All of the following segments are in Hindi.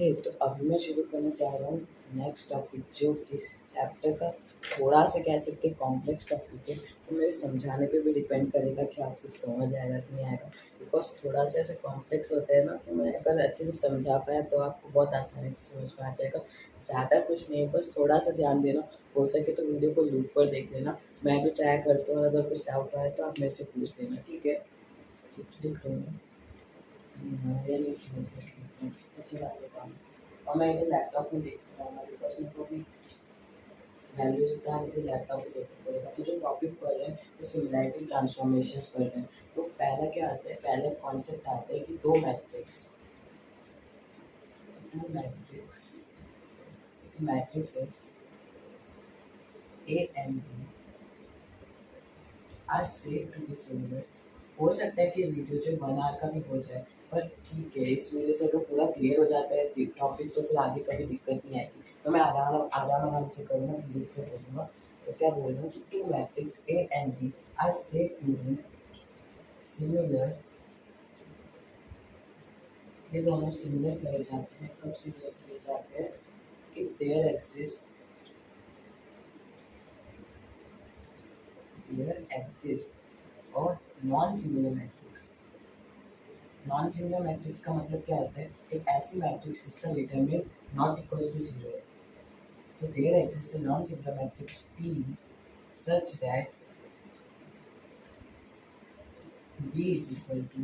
हे तो अभी मैं शुरू करना चाह रहा हूँ नेक्स्ट टॉपिक, जो इस चैप्टर का थोड़ा सा कह सकते हैं कॉम्प्लेक्स टॉपिक है। तो मेरे समझाने पे भी डिपेंड करेगा कि आपको समझ आएगा कि नहीं आएगा। बिकॉज थोड़ा सा ऐसे कॉम्प्लेक्स होता है ना, तो मैं अगर अच्छे से समझा पाया तो आपको बहुत आसानी से समझ में आ जाएगा। ज़्यादा कुछ नहीं है, बस थोड़ा सा ध्यान देना। हो सके तो वीडियो को लूप पर देख लेना। मैं भी ट्राई करता हूँ, अगर कुछ डाउट आए तो आप मेरे से पूछ लेना, ठीक है। लिख लूँगा या नहीं अच्छा काम। और मैं इधर लैपटॉप में देखता रहूँगा, बिकॉज मेरे को भी वैल्यूज होता है, मुझे लैपटॉप में देखना पड़ेगा। तो जो टॉपिक पढ़ रहे हैं वो सिमिलैरिटी ट्रांसफॉर्मेशंस पढ़ रहे हैं। तो पहला क्या आता है, पहले कॉन्सेप्ट आता है कि दो matrix A and B are said to be similar. हो सकता है कि वीडियो जो 1 आवर का भी हो जाए, पर ठीक है, इस वजह से अगर पूरा क्लियर हो जाता है टॉपिक तो फिर आगे कभी दिक्कत नहीं आएगी। तो मैं आराम से करूँगा, धीरे धीरे बोलूँगा। तो क्या बोल रहा हूँ कि two matrix A and B are said to be similar. ये दोनों सिमिलर कहे जाते हैं, कब सिमिलर किए जाते हैं, इफ देयर एग्जिस्ट और non similar matrix. Non similar matrix का मतलब क्या होता है, एक ऐसी मैट्रिक्स जिसका determinant not equal to zero है। तो there exist a non similar matrix P such that B is equal to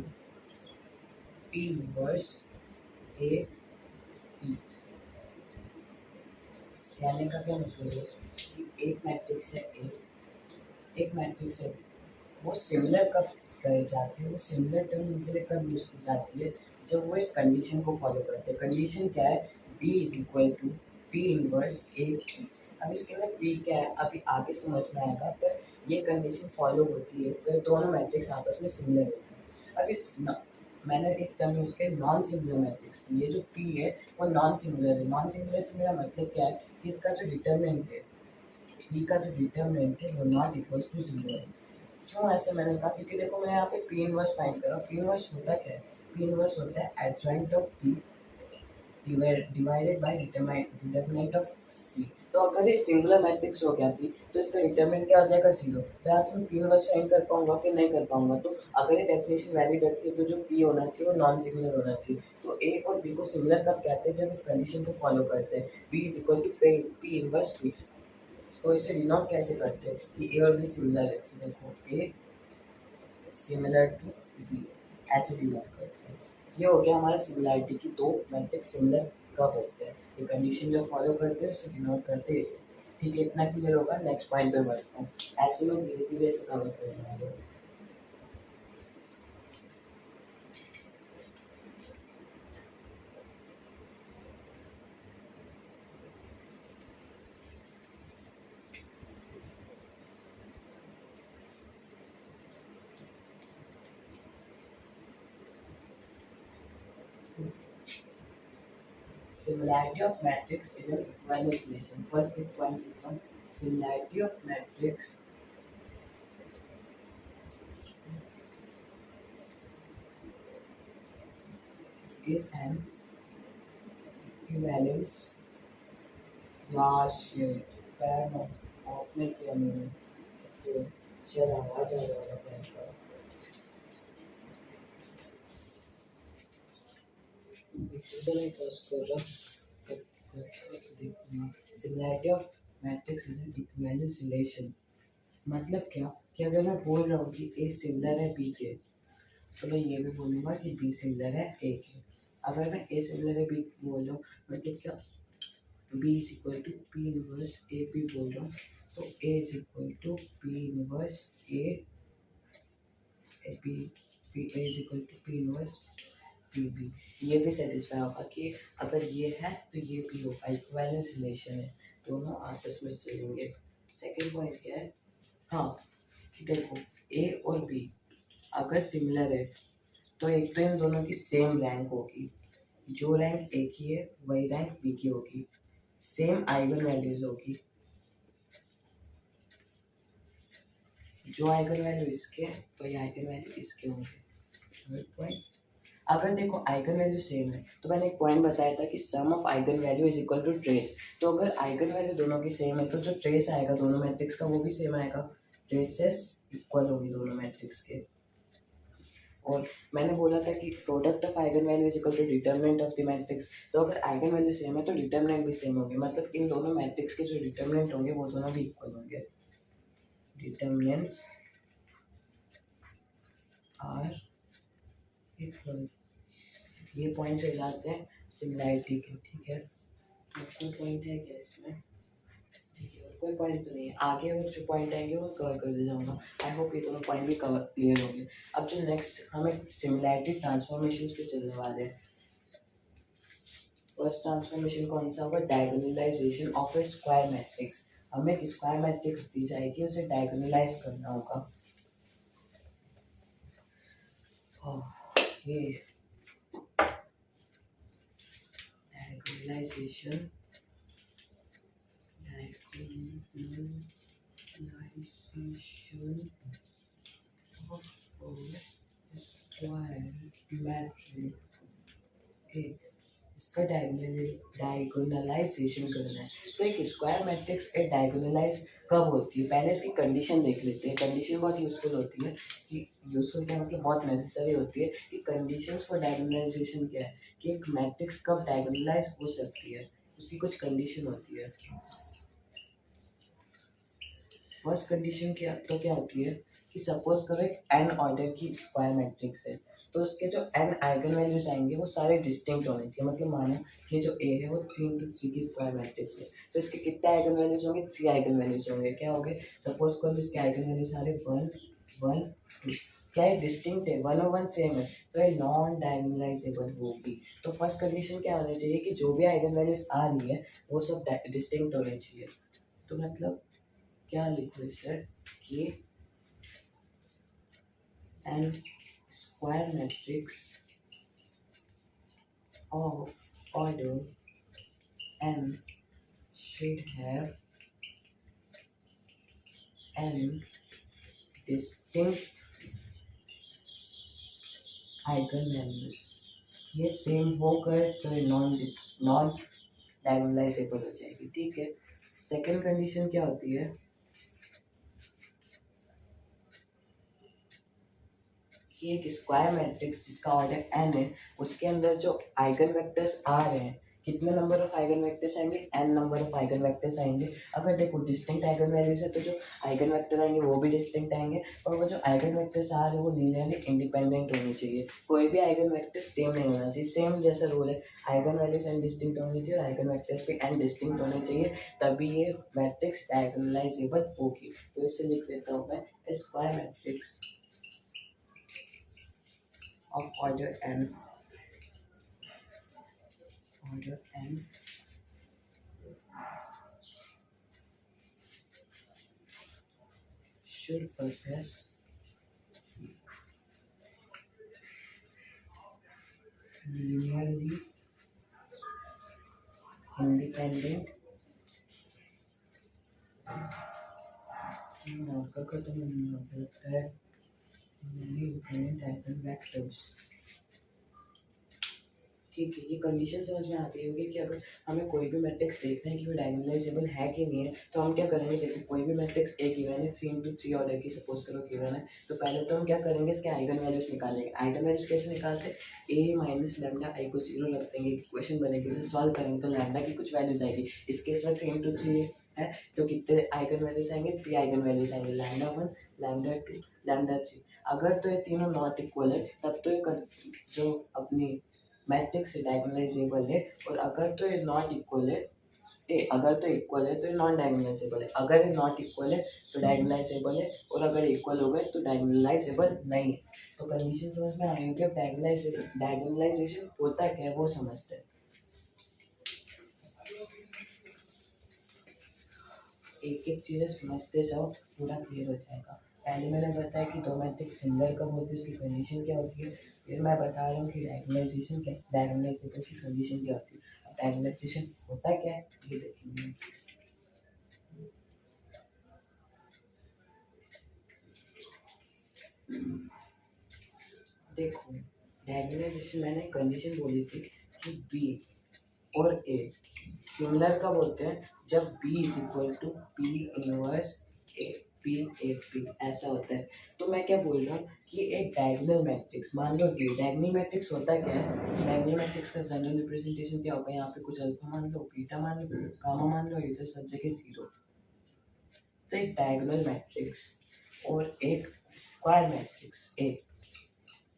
P inverse A P। कहने का क्या मतलब है कि एक मैट्रिक्स है A, एक मैट्रिक्स है, वो सिमिलर कब करे जाते हैं, वो सिमिलर टर्म उनके लिए कब यूज की जाती है, जब वो इस कंडीशन को फॉलो करते हैं। कंडीशन क्या है, B is equal to P inverse A P। अब इसके अंदर P क्या है अभी आगे समझ में आएगा, पर ये कंडीशन फॉलो होती है तो दोनों मैट्रिक्स आपस में सिमिलर होते हैं। अभी मैंने एक टर्म यूज किया नॉन सिमिलर मैट्रिक्स। ये जो P है वो नॉन सिमिलर है। नॉन सिमिलर से मेरा मतलब क्या है कि इसका जो डिटरमिनेंट है, P का जो डिटरमिनेंट है वो नॉट इक्वल टू जीरो है। क्यों ऐसे मैंने कहा, क्योंकि देखो मैं यहाँ पे P इनवर्स फाइंड कर रहा हूँ। P इनवर्स होता क्या है, P इनवर्स होता है adjoint of P divided by determinant of P। तो अगर ये सिंगुलर मैट्रिक्स हो गया P, तो इसका डिटरमिनेंट क्या हो जाएगा, जीरो। तो यहाँ से मैं P इनवर्स फाइंड कर पाऊंगा कि नहीं कर पाऊंगा। तो अगर ये डेफिनेशन वैलिड रखती है तो जो P होना चाहिए वो नॉन सिंगुलर होना चाहिए। तो A और B को सिमिलर कब कहते हैं, जब इस कंडीशन को फॉलो करते हैं, B is equal to P inverse P। तो इसे डिनोट कैसे करते हैं कि A और B सिमिलर है। तो देखो A सिमिलर टू बी, ऐसे डिनोट करते हैं। ये हो गया हमारा सिमिलैरिटी की दो मैट्रिक्स सिमिलर कब होते हैं, ये कंडीशन जो फॉलो करते हैं उसे डिनोट करते हैं। ठीक है, इतना क्लियर होगा। नेक्स्ट पॉइंट पे बढ़ते हैं। ऐसे लोग धीरे धीरे इसे कवर करने वाले। Similarity of matrix is an equivalence relation. First equivalence relation, similarity of matrix is an equivalence ratio. Fan of में किया मैंने, तो शायद आवाज आ रहा है फैन का। Similarity of matrix is an equivalence relation. मतलब क्या कि अगर मैं बोल रहा हूँ कि ए सिमिलर है बी के, तो मैं ये भी बोलूँगा कि बी सिमिलर है ए के। अगर मैं ए सिमिलर है बी बोल रहा हूँ, मतलब क्या, B is equal to P inverse A B बोल रहा हूँ, तो A is equal to P inverse A B, P A is equal to P inverse P B. ये भी सेटिस्फाई होगा कि अगर ये है तो ये भी होगा, इक्विवेलेंस रिलेशन है, दोनों आपस में चलेंगे। सेकेंड पॉइंट क्या है, हाँ कि देखो ए और बी अगर सिमिलर है तो एक तो इन दोनों की सेम रैंक होगी, जो रैंक ए की है वही रैंक बी की होगी, सेम आइगन वैल्यूज होगी, जो आइगन वैल्यू इसके वही आइगन वैल्यू इसके होंगे। थर्ड पॉइंट, अगर देखो आइगन वैल्यू सेम है तो मैंने एक पॉइंट बताया था कि sum of eigen value is equal to trace. तो अगर आइगन वैल्यू दोनों की सेम है तो जो ट्रेस आएगा दोनों मैट्रिक्स का वो भी सेम आएगा, ट्रेसेस इक्वल होगी दोनों मैट्रिक्स के। और मैंने बोला था कि product of eigen value is equal to determinant of the matrix. तो अगर आइगन वैल्यू सेम है तो डिटर्मिनेंट भी सेम होंगे, मतलब इन दोनों मैट्रिक्स के जो डिटर्मिनेंट होंगे वो दोनों भी इक्वल होंगे। डिटर्मिनेंट्स आर इक्वल, ये पॉइंट से जाते हैं सिमिलैरिटी के, ठीक है। तो कोई पॉइंट है क्या इसमें? ठीक है, और कोई पॉइंट तो नहीं है। आगे और जो पॉइंट आएंगे वो कवर कर दे जाऊंगा। आई होप ये दोनों पॉइंट भी कवर क्लियर होंगे। अब जो नेक्स्ट हमें सिमिलैरिटी ट्रांसफॉर्मेशन पे चलने वाले हैं। फर्स्ट ट्रांसफॉर्मेशन कौन सा होगा? डायगोनलाइजेशन ऑफ ए स्क्वायर मैट्रिक्स। हमें एक स्क्वायर मैट्रिक्स दी जाएगी, उसे डायगोनलाइज करना होगा। Okay, diagonalization of a square matrix। इसका डायगोनलाइजेशन करना है। तो एक स्क्वायर मैट्रिक्स के डायगोनलाइज कब होती है, पहले इसकी कंडीशन देख लेते हैं। कंडीशन बहुत यूजफुल होती है, कि यूजफुल क्या मतलब बहुत नेसेसरी होती है कि कंडीशंस फॉर डायगोनलाइजेशन क्या है, कि एक मैट्रिक्स कब डायगोनलाइज हो सकती है, उसकी कुछ कंडीशन होती है। फर्स्ट कंडीशन क्या होती है कि सपोज करो एक n ऑर्डर की स्क्वायर मैट्रिक्स है, तो उसके जो n आइगन वैल्यूज आएंगे वो सारे डिस्टिंक्ट होने चाहिए। मतलब मानो कि जो A है वो 3 की स्क्वायर मैट्रिक्स है, तो इसके कितने आइगन वैल्यूज होंगे? 3 आइगन वैल्यूज होंगे। क्या हो गए? सपोज करो इसके आइगन वैल्यूज सारे 1 1 2। क्या है? डिस्टिंक्ट है, 1 और 1 सेम है, तो ये नॉन डायगोनलाइजेबल होगी। तो फर्स्ट कंडीशन क्या होनी चाहिए कि जो भी आइगन वैल्यूज आ रही है वो सब डिस्टिंक्ट होने चाहिए। तो मतलब क्या लिखो इसे कि an square matrix of order n should have n distinct eigen values. ये सेम होकर तो ये नॉन डायगोनलाइजेबल हो जाएगी, ठीक है। सेकंड कंडीशन क्या होती है कि एक स्क्वायर मैट्रिक्स जिसका ऑर्डर n है उसके अंदर जो आइगन वेक्टर्स आ रहे हैं, कितने नंबर ऑफ आइगन वेक्टर्स आएंगे? n number of eigen vectors आएंगे। अगर देखो डिस्टिंक्ट आइगन वैल्यूज है तो जो आइगन वेक्टर आएंगे वो भी डिस्टिंक्ट आएंगे, और वो जो आइगन वेक्टर्स आ रहे हैं वो लीनियरली इंडिपेंडेंट होनी चाहिए। कोई भी आइगन वेक्टर सेम नहीं होना चाहिए। सेम जैसा रूल है, आइगन वैल्यूज n डिस्टिंक्ट होनी चाहिए और आइगन वेक्टर्स भी n डिस्टिंक्ट होने चाहिए, तभी ये मैट्रिक्स डायगोनलाइजेबल होगी। तो इसे लिख देता हूँ मैं, square matrix of order n should possess linearly independent eigen vectors. ठीक है, ये कंडीशन समझ में आती होगी कि अगर हमें कोई भी मैट्रिक्स देखना है कि वो डायगोनलाइजेबल है कि नहीं है, तो हम क्या करेंगे? देखो कोई भी मैट्रिक्स ए गिवन है, 3 ऑर्डर की सपोज करो गिवन है, तो पहले तो हम क्या करेंगे? इसके आइगन वैल्यूज निकालेंगे। आइगन वैल्यूज कैसे निकालते हैं? ए माइनस लैम्डा आई को 0 रख देंगे, इक्वेशन बनेगी, उसे सॉल्व करेंगे तो लैम्डा की कुछ वैल्यूज आएगी। इस केस में 3 है तो कितने आइगन वैल्यूज आएंगे? 3 आइगन वैल्यूज आएंगे, लैम्डा 1 लैम्डा 2 लैम्डा 3। अगर तो ये तीनों नॉट इक्वल है तब तो ये जो अपनी मैट्रिक्स डायगोनलाइजेबल है, और अगर तो ये नॉट इक्वल है अगर तो इक्वल है तो ये नॉन डायगोनलाइजेबल है। अगर ये नॉट इक्वल है तो डायगोनलाइजेबल है, और अगर इक्वल हो गए तो डायगोनलाइजेबल नहीं है। तो कंडीशन समझ में आई होगी। अब डायगोनलाइजेशन होता क्या है वो समझते हैं। एक एक चीजें समझते जाओ, पूरा क्लियर हो जाएगा। पहले मैंने बताया कि दो मैट्रिक्स सिमिलर कब होती है, उसकी कंडीशन क्या होती है। फिर मैं बता रहा हूँ कि डायगोनलाइजेशन की कंडीशन क्या होती है। अब डायगोनलाइजेशन होता क्या है ये देखेंगे। देखो डायगोनलाइजेशन मैंने कंडीशन बोली थी कि बी और ए सिमिलर कब होते हैं, जब B is equal to P inverse A P A P ऐसा होता है। तो मैं क्या बोल रहा हूँ कि एक डायगोनल मैट्रिक्स मान लो डी, डायगोनल मैट्रिक्स होता क्या है, डायगोनल मैट्रिक्स का जनरल रिप्रेजेंटेशन क्या होगा, यहाँ पे कुछ अल्फा मान लो, बीटा मान लो, गामा मान लो, इधर सब जगह जीरो। तो एक डायगोनल मैट्रिक्स और एक स्क्वायर मैट्रिक्स ए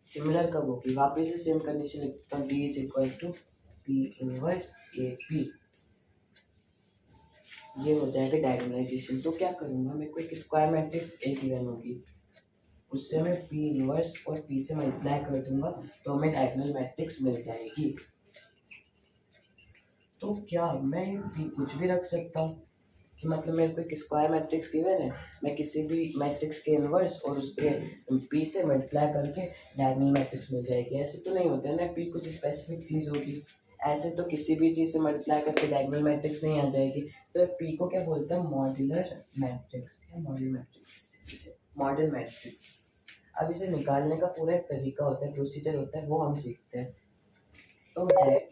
सिमिलर कब होगी, वापस से सेम कंडीशन लिखता हूँ, D is equal to P inverse A P, ये हो जाएगा डायगोनलाइजेशन। तो क्या करूँगा, मेरे को एक स्क्वायर मैट्रिक्स ए गिवन होगी, उससे मैं पी इनवर्स और पी से मल्टीप्लाई कर दूंगा तो हमें डायगोनल मैट्रिक्स मिल जाएगी। तो क्या मैं पी कुछ भी रख सकता हूँ कि मतलब मेरे को एक स्क्वायर मैट्रिक्स गिवन है, मैं किसी भी मैट्रिक्स के इनवर्स और उसके पी से मल्टीप्लाई करके डायगोनल मैट्रिक्स मिल जाएगी। ऐसे तो नहीं होता है ना, पी कुछ स्पेसिफिक चीज़ होगी, ऐसे तो किसी भी चीज़ से मल्टीप्लाई करके डायगोनल मैट्रिक्स नहीं आ जाएगी। तो पी को क्या बोलते हैं, modular matrix, modular matrix, model matrix. अब इसे निकालने का पूरा एक तरीका होता है, प्रोसीजर होता है, वो हम सीखते हैं। तो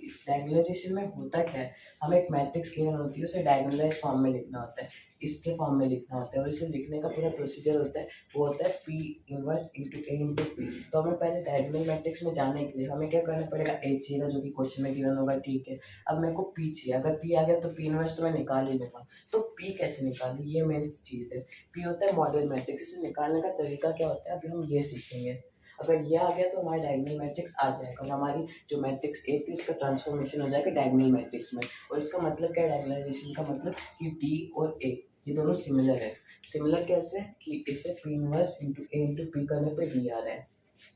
इस डायगोनलाइजेशन में होता क्या है, हमें एक मैट्रिक्स गिवन होती है, उसे डायगोनलाइज फॉर्म में लिखना होता है, इसके फॉर्म में लिखना होता है, और इसे लिखने का पूरा प्रोसीजर होता है, वो होता है P inverse into A into P. तो हमें पहले डायगोनल मैट्रिक्स में जाने के लिए हमें क्या करना पड़ेगा, ए चाहिएगा जो कि क्वेश्चन में गिवन होगा, ठीक है। अब मेरे को पी चाहिए, अगर पी आ गया तो पी इनवर्स तो मैं निकाल ही लूँगा। तो पी कैसे निकालू, ये मेन चीज़ है। पी होता है मॉडल मैट्रिक्स, इसे निकालने का तरीका क्या होता है अभी हम ये सीखेंगे। अगर ये आ गया तो हमारा डायगोनल मैट्रिक्स आ जाएगा, और हमारी जो मैट्रिक्स ए थी उसका ट्रांसफॉर्मेशन हो जाएगा डायगोनल मैट्रिक्स में। और इसका मतलब क्या है, डायगोनलाइजेशन का मतलब कि डी और ए ये दोनों सिमिलर है। सिमिलर कैसे कि इसे P inverse into A into P करने पे डी आ रहा है,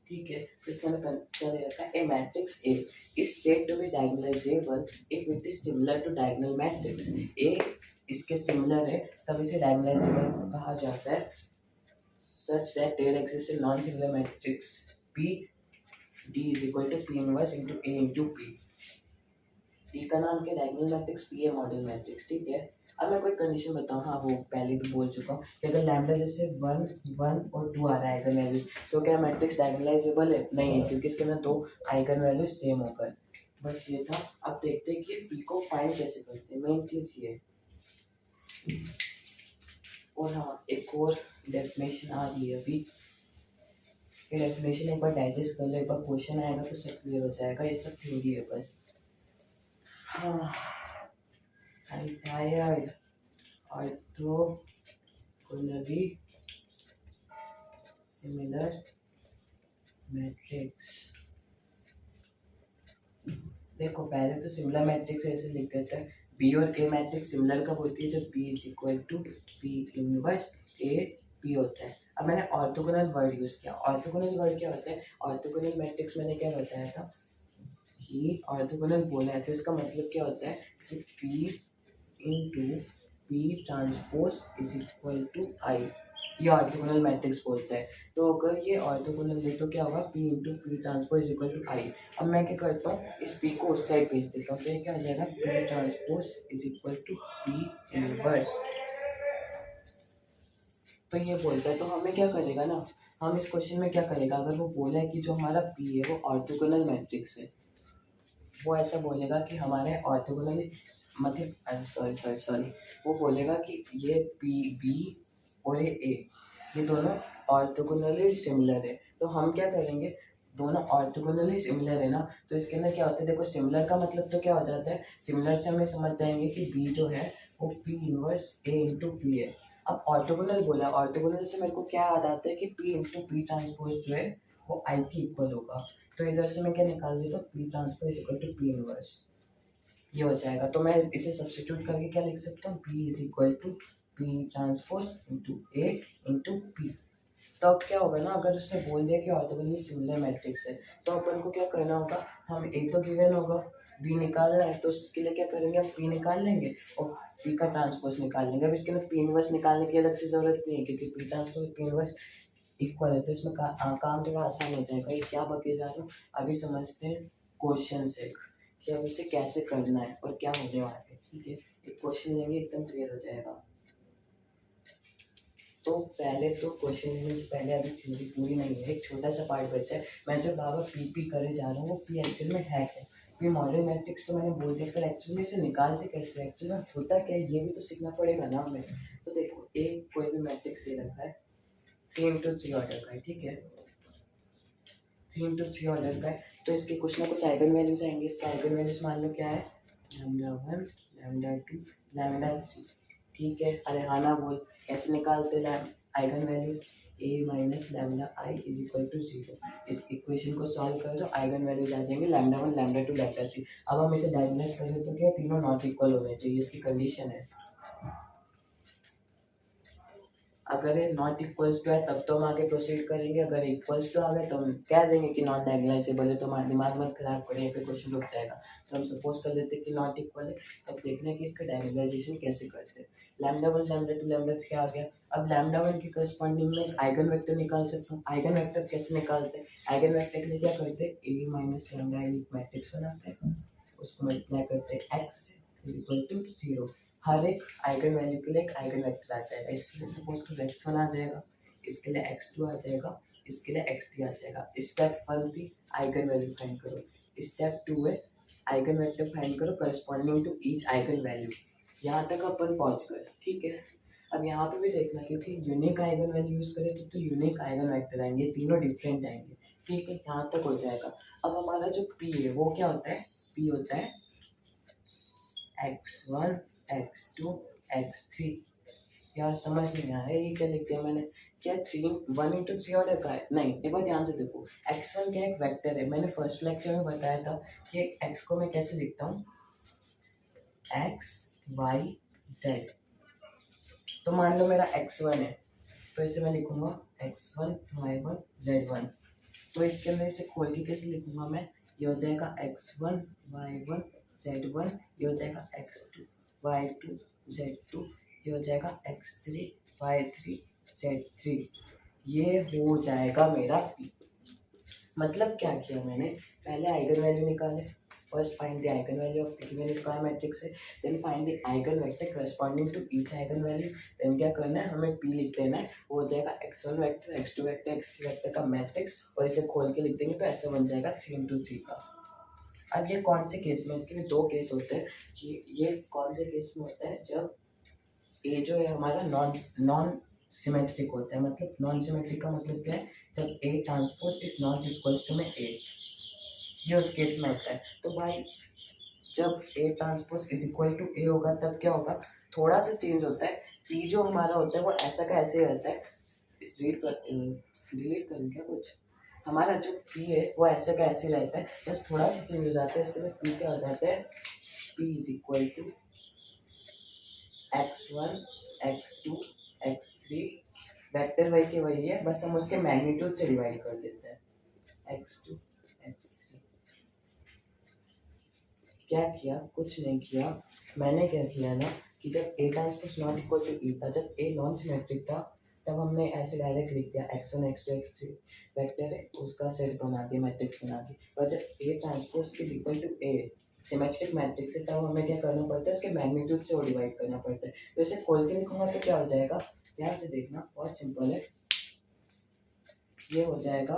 ठीक है। तो इसका मतलब क्या दे रखा है, A matrix A is said to be diagonalizable if it is similar to diagonal matrix. A इसके सिमिलर है तब इसे डायगोनलाइजेबल कहा जाता है, such that there exists a non-singular matrix P D is equal to P inverse into A into P। D का नाम क्या, डायगोनल मैट्रिक्स, P है मॉडल मैट्रिक्स, ठीक है। अब मैं कोई कंडीशन बताऊँ, हाँ वो पहले भी बोल चुका हूँ कि अगर लैम्डा जैसे 1 और 2 आ रहा है आइगन वैल्यू, तो क्या मैट्रिक्स डायगोनलाइजेबल है, नहीं है, क्योंकि इसके अंदर 2 आइगन वैल्यू सेम होकर। बस ये था। अब देखते हैं कि P को फाइंड कैसे करते हैं, मेन चीज़ ये। और हाँ एक और डेफिनेशन आ रही है अभी, ये डेफिनेशन एक बार डाइजेस्ट कर लो, एक बार क्वेश्चन आएगा तो सब क्लियर हो जाएगा, ये सब थ्योरी है बस। हाँ I am tired. Orthogonally similar matrix, देखो पहले तो सिमिलर मैट्रिक्स ऐसे लिख देते हैं, बी और ए मैट्रिक्स सिमिलर कब होती है, जब B is equal to P inverse A P होता है। अब मैंने ऑर्थोगोनल वर्ड यूज़ किया, ऑर्थोगोनल वर्ड क्या होता है, ऑर्थोगोनल मैट्रिक्स मैंने क्या बताया था कि ऑर्थोगोनल बोला है, तो इसका मतलब क्या होता है कि P into P transpose is equal to I, ये ऑर्थोगोनल मैट्रिक्स बोलता है। तो अगर ये ऑर्थोगोनल है तो क्या होगा, P into P transpose is equal to I. अब मैं क्या करता हूँ, इस पी को उस साइड भेज देता हूँ, तो ये क्या हो जाएगा, P transpose is equal to P inverse. तो ये बोलता है, तो हमें क्या करेगा ना, हम इस क्वेश्चन में क्या करेगा, अगर वो बोला है कि जो हमारा पी है वो ऑर्थोगोनल मैट्रिक्स है, वो ऐसा बोलेगा कि हमारे ऑर्थोगोनल मतलब सॉरी वो बोलेगा कि ये पी बी और ये ए ये दोनों ऑर्थोगोनली सिमिलर है। तो हम क्या करेंगे, दोनों ऑर्थोगोनली सिमिलर है ना, तो इसके अंदर क्या होता है, देखो सिमिलर का मतलब तो क्या हो जाता है, सिमिलर से हमें समझ जाएंगे कि बी जो है वो P inverse A into P है। अब ऑर्थोगोनल बोला, ऑर्थोगोनल से मेरे को क्या याद आता है कि पी इंटू पी ट्रांसपोज जो है वो आई की इक्वल होगा। तो इधर से मैं क्या निकाल देता हूँ, P transpose equal to P inverse, ये हो जाएगा। तो मैं इसे सब्स्टिट्यूट करके क्या लिख सकता हूँ, P is equal to P transpose into A into P. तो अब क्या होगा ना, अगर उसने बोल दिया कि ऑर्थोगोनली सिमिलर मैट्रिक्स है, तो अपन को क्या करना होगा, हम ए तो गिवन होगा, बी निकालना है, तो उसके लिए क्या करेंगे, हम पी निकाल लेंगे और पी का ट्रांसपोज निकाल लेंगे। अब इसके लिए पी इनवर्स निकालने की अलग से जरूरत नहीं है, क्योंकि P transpose P inverse equal है, तो इसमें काम थोड़ा आसान हो जाएगा। ये क्या बके जा रहा हूँ, अभी समझते हैं क्वेश्चन से कि अब इसे कैसे करना है और क्या होने वाला है, ठीक है। एक क्वेश्चन लेंगे एकदम क्लियर हो जाएगा। तो पहले तो क्वेश्चन लेने से पहले अभी थ्योरी पूरी नहीं है, एक छोटा सा पार्ट बचा है। मैं जो बाबा पी करे जा रहा हूँ वो पी एक्चुअल में है क्या। ये मॉडल मैट्रिक्स तो मैंने बोल दिया, पर एक्चुअली इसे निकालते कैसे, एक्चुअली में होता क्या है, ये भी तो सीखना पड़ेगा ना हमें। तो देखो एक कोई भी मैट्रिक्स दे रखा है 3 × 3 ऑर्डर का है, ठीक है, 3 × 3 ऑर्डर का है, तो इसके कुछ ना कुछ आइगन वैल्यूज आएंगे। इसके आइगन वैल्यूज मान लो क्या है, λ1 λ2 λ3, ठीक है। अरे हाँ ना बोल, कैसे निकालते eigen values, a minus lambda I is equal to 0। इस इक्वेशन को सॉल्व करो तो आइगन वैल्यूज आ जाएंगे λ1 λ2 λ3। अब हम इसे डायगोनलाइज करें तो क्या, तीनों नॉट इक्वल होने चाहिए, इसकी कंडीशन है। अगर ये नॉट इक्वल्स टू है तब तो हम आगे प्रोसीड करेंगे, अगर इक्वल्स टू आ गए तो हम कह देंगे कि नॉट डायगोनलाइजेबल है, तो हमारा दिमाग मत खराब करें, यहाँ पे क्वेश्चन रुक जाएगा। तो हम सपोज कर देते हैं कि नॉट इक्वल है, तब देखना है कि इसका डायगोनलाइजेशन कैसे करते हैं। λ1 λ2 λ3 आ गया। अब λ1 के करस्पॉन्डिंग में आइगन वेक्टर निकाल सकता हूँ। आइगन वेक्टर कैसे निकालते हैं, आइगन वेक्टर के लिए क्या करते हैं, a माइनस लैम्डा मैट्रिक्स बनाते हैं, उसको मल्टीप्लाई करते हैं x इज इक्वल टू 0। हर एक आइगन वैल्यू के लिए एक आइगन वेक्टर आ जाएगा। इसके लिए सपोज को x1 आ जाएगा, इसके लिए x2 आ जाएगा, इसके लिए x3 आ जाएगा। स्टेप 1 थी आइगन वैल्यू फाइंड करो, स्टेप 2 है आइगन वेक्टर फाइंड करो corresponding to each eigen value. यहाँ तक अपन पहुँच गए, ठीक है। अब यहाँ पे भी देखना, क्योंकि यूनिक आइगन वैल्यू यूज करें तो यूनिक आइगन वेक्टर आएंगे, तीनों डिफरेंट आएंगे, ठीक है। यहाँ तक हो जाएगा। अब हमारा जो p है वो क्या होता है, p होता है x1 x2 x3। यार समझ नहीं आया ये क्या लिख दिया मैंने, क्या 1 × 3 ऑर्डर का है, नहीं। एक बार ध्यान से देखो, x1 क्या एक वेक्टर है, मैंने फर्स्ट लेक्चर में बताया था कि x को मैं कैसे लिखता हूँ, x y z। तो मान लो मेरा x1 है, तो इसे मैं लिखूंगा x1 y1 z1। तो इसके अंदर इसे खोल के कैसे लिखूंगा मैं, ये हो जाएगा x1 y1 z1, ये हो जाएगा x2 y2 z2, ये हो जाएगा x3 y3 z3। ये हो जाएगा मेरा p। मतलब क्या किया मैंने, पहले आइगन वैल्यू निकाले, first find the eigen value of the given square matrix है, then find the eigen vector corresponding to each eigen value. Then क्या करना है, हमें p लिख देना है, वो हो जाएगा x1 vector x2 vector x3 vector का मैट्रिक्स, और इसे खोल के लिख देंगे तो ऐसा बन जाएगा 3 × 3 का। अब ये कौन से केस में, इसके भी दो केस होते हैं कि ये कौन से केस में होता है, जब ए जो है हमारा नॉन सिमेट्रिक होता है। मतलब नॉन सिमेट्रिक का मतलब क्या है, जब A transpose is not equals to में ए, ये उस केस में होता है। तो भाई जब A transpose is equal to A होगा तब क्या होगा, थोड़ा सा चेंज होता है। पी जो हमारा होता है वो ऐसा का ऐसे रहता है, इस डिलीट करूँ क्या कुछ, हमारा जो पी है वो ऐसे का ऐसे रहता है, बस थोड़ा सा चेंज हो जाता है। इसके बाद पी क्या हो जाता है, P is equal to x1 x2 x3, vector वही के वही है, बस हम उसके मैग्नीट्यूड से डिवाइड कर देते हैं, x2 x3। क्या किया, कुछ नहीं किया, मैंने क्या किया ना कि जब a transpose not equal to e था, जब a नॉन सिमेट्रिक था, तब हमने ऐसे डायरेक्ट लिख दिया x1 x2 x3 वेक्टर है, उसका सेट बना दिया, मैट्रिक्स बना दी। और जब a transpose is equal to a symmetric matrix है, तब हमें क्या करना पड़ता है, उसके मैग्नीट्यूड से वो डिवाइड करना पड़ता है। तो इसे खोल के लिखूंगा तो क्या हो जाएगा, ध्यान से देखना, बहुत सिंपल है। ये हो जाएगा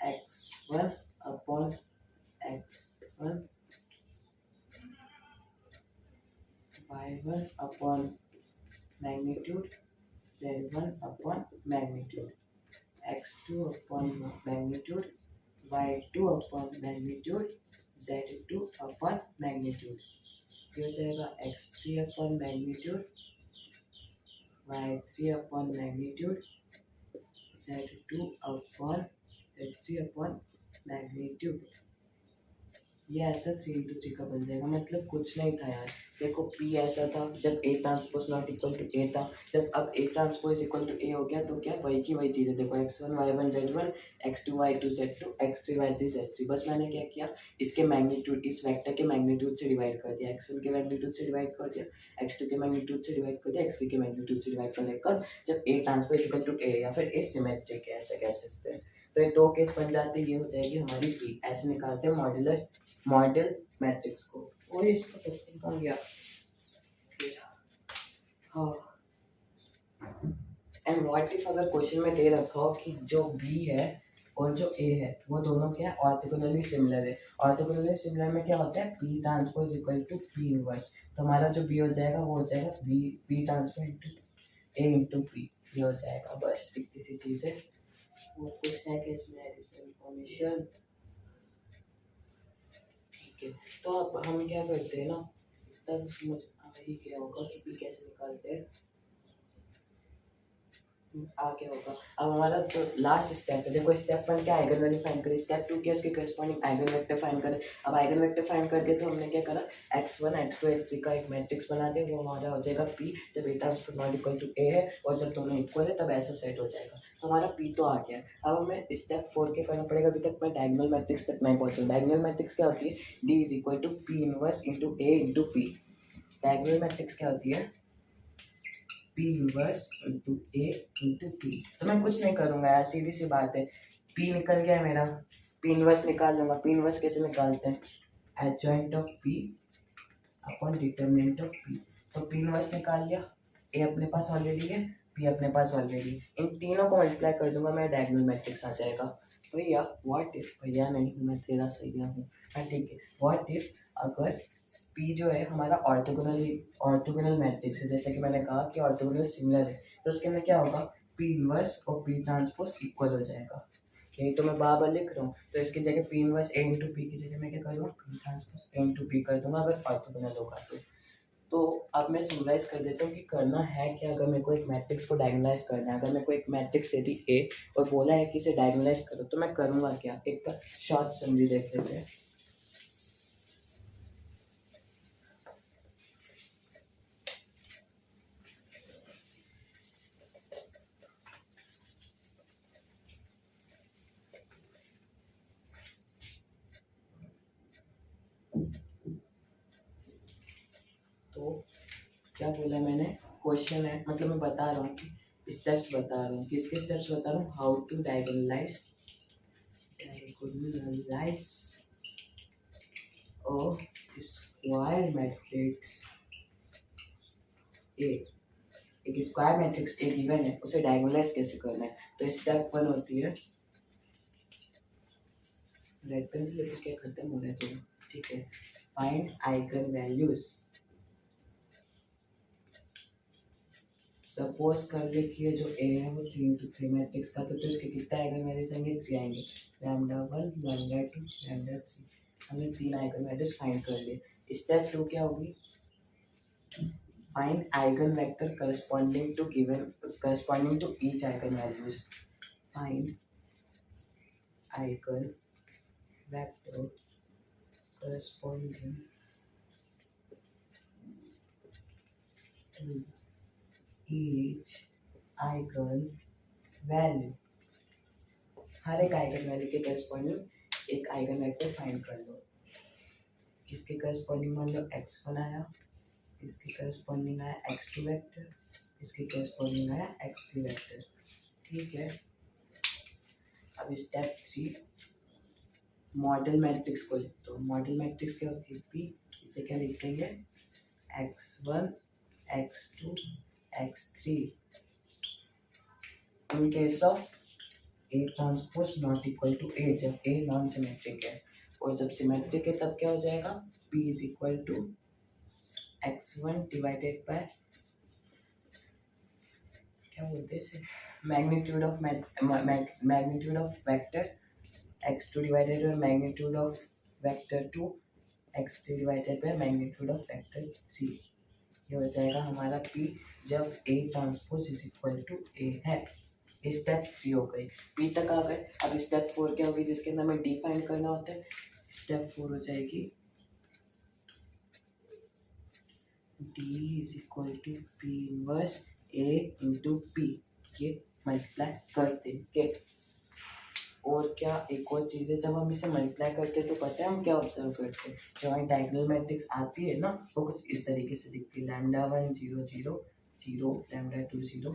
x1 upon x1 y1 upon magnitude z1 upon magnitude, x2 upon magnitude y2 upon magnitude z2 upon magnitude. ये हो जाएगा x3 upon magnitude y3 upon magnitude z2 upon z3 upon magnitude. ये ऐसा 3 × 3 का बन जाएगा। मतलब कुछ नहीं था यार, देखो P ऐसा था जब A transpose not equal to A था, जब अब A transpose equal to A हो गया तो क्या वही की वही चीज़ है। देखो x1 y1 z1 x2 y2 z2 x3 y3 z3, बस मैंने क्या किया, इसके मैग्नीट्यूड, इस वेक्टर के मैग्नीट्यूड से डिवाइड कर दिया, x1 के मैग्नीट्यूड से डिवाइड कर दिया, x2 के मैग्नीट्यूड से डिवाइड कर दिया, x3 के मैग्नीट्यूड से डिवाइड कर देकर, जब A transpose equal to A या फिर A सिमेट्रिक है ऐसा कह सकते हैं। तो ये दो केस बन जाते, ये हो जाएगी हमारी P। ऐसे निकालते हैं मॉडल मैट्रिक्स को। और इसका क्वेश्चन कहाँ गया, हाँ एंड व्हाट इफ अगर क्वेश्चन में दे रखा हो कि जो बी है और जो ए है वो दोनों क्या है, ऑर्थोगोनली सिमिलर है। ऑर्थोगोनली सिमिलर में क्या होता है, P transpose equal to P inverse. तो हमारा जो बी हो जाएगा वो हो जाएगा B P transpose into A into P, ये हो जाएगा। बस इतनी सी चीज़ है, वो कुछ है कि इसमें एडिशनल इन्फॉर्मेशन। ठीक है, तो अब हम क्या करते हैं ना, इतना तो समझ आ ही गया होगा कि पी कैसे निकालते हैं। आगे होगा। अब हमारा जो लास्ट स्टेप है, देखो स्टेप 1 क्या आइगन वैल्यू फाइंड करें, स्टेप 2 क्या उसके करस्पॉन्डिंग आइगन वेक्टर फाइंड करें। अब आइगन वेक्टर फाइंड करके तो हमने क्या करा, x1 x2 x3 का एक मैट्रिक्स बना दिया, वो हमारा हो जाएगा p जब a transpose not equal to a है और जब दोनों इक्वल है तब ऐसा सेट हो जाएगा। तो हमारा p तो आ गया। अब हमें स्टेप 4 के करना पड़ेगा। अभी तक मैं डायगोनल मैट्रिक्स तक नहीं पहुंचा। डायगोनल मैट्रिक्स क्या होती है, d is equal to p inverse into a into p। Diagonal matrix क्या होती है, P inverse into A into P. तो मैं कुछ नहीं करूँगा यार, सीधी सी बात है, P निकल गया मेरा, P इनवर्स निकाल लूँगा। P इनवर्स कैसे निकालते हैं, adjoint of P upon determinant of P। तो P इनवर्स निकाल लिया, A अपने पास ऑलरेडी है, P अपने पास ऑलरेडी, इन तीनों को मल्टीप्लाई कर दूंगा, मैं डायगोनल मैट्रिक्स आ जाएगा। भैया व्हाट इफ, भैया नहीं मैं तेरा सही हूँ, ठीक है। व्हाट इफ अगर P जो है हमारा ऑर्थोगोनल मैट्रिक्स है, जैसे कि मैंने कहा कि ऑर्थोगोनल सिमिलर है, तो उसके अंदर क्या होगा, P इनवर्स और P ट्रांसपोज इक्वल हो जाएगा। यही तो मैं बार बार लिख रहा हूँ। तो इसकी जगह P inverse A into P की जगह मैं क्या करूँगा, P transpose A into P कर दूंगा अगर ऑर्थोगोनल होगा तो अब मैं समराइज कर देता हूँ कि करना है क्या। अगर मेरे को एक मैट्रिक्स को डायगोनलाइज करना है, अगर मेरे को एक मैट्रिक्स दे दी A और बोला है कि इसे डायगोनलाइज करो, तो मैं करूँगा क्या, एक शॉर्ट समरी देख लेते हैं। तो क्या बोला मैंने, क्वेश्चन है, मतलब मैं बता रहा हूँ कि स्टेप्स बता रहा हूँ, किसके स्टेप्स बता रहा हूँ, हाउ टू डायगोनलाइज और स्क्वायर मैट्रिक्स ए। एक स्क्वायर मैट्रिक्स ए गिवन है, उसे डायगोनलाइज कैसे करना है। तो स्टेप 1 होती है, रेड पेन से लेकर क्या खत्म हो रहा है तो ठीक है, फाइंड आइगन वैल्यूज। सपोज कर ले कि ये जो ए है वो 3 into 3 मैट्रिक्स का, तो इसके कितने आइगन वैल्यूज आएंगे, 3 आएंगे, लैम्डा 1 लैम्डा 2 लैम्डा 3। हमने 3 आइगन वैल्यूज फाइंड कर लिए। स्टेप 2 क्या होगी, find eigen vector corresponding to each eigen values. Find eigen vector corresponding to each eigen value। हर एक आइगन वैल्यू के करस्पॉन्डिंग एक आइगन वेक्टर फाइंड कर लो। इसके करस्पॉन्डिंग मान लो x1 आया, इसके करस्पॉन्डिंग आया x2 वेक्टर, इसके करस्पॉन्डिंग आया x3 वेक्टर। ठीक है, अब स्टेप 3 मॉडल मैट्रिक्स को लिखते हो। मॉडल मैट्रिक्स क्या होती है, P, इसे क्या लिख देंगे, x1 x2 x3 in case of A transpose not equal to A, जब A नॉन सिमेट्रिक है, और जब सिमेट्रिक है तब क्या हो जाएगा, P is equal to x1 divided by क्या बोलते हैं इसे, magnitude of vector x2 divided by magnitude of vector 2, x3 divided by magnitude of vector 3। ये हो जाएगा हमारा P जब A transpose is equal to A है। स्टेप 3 हो गई, P तक आ गए। अब स्टेप 4 क्या होगी, जिसके अंदर हमें डिफाइन करना होता है। स्टेप 4 हो जाएगी D is equal to P inverse A into P, ये मल्टीप्लाई करते हैं। और क्या एक और चीज़ है, जब हम इसे मल्टीप्लाई करते हैं तो पता है हम क्या ऑब्जर्व करते हैं, जब हमारी डायगोनल मैट्रिक्स आती है ना, वो कुछ इस तरीके से दिखती है, लैम्डा 1 0 0 0 लैम्डा 2 0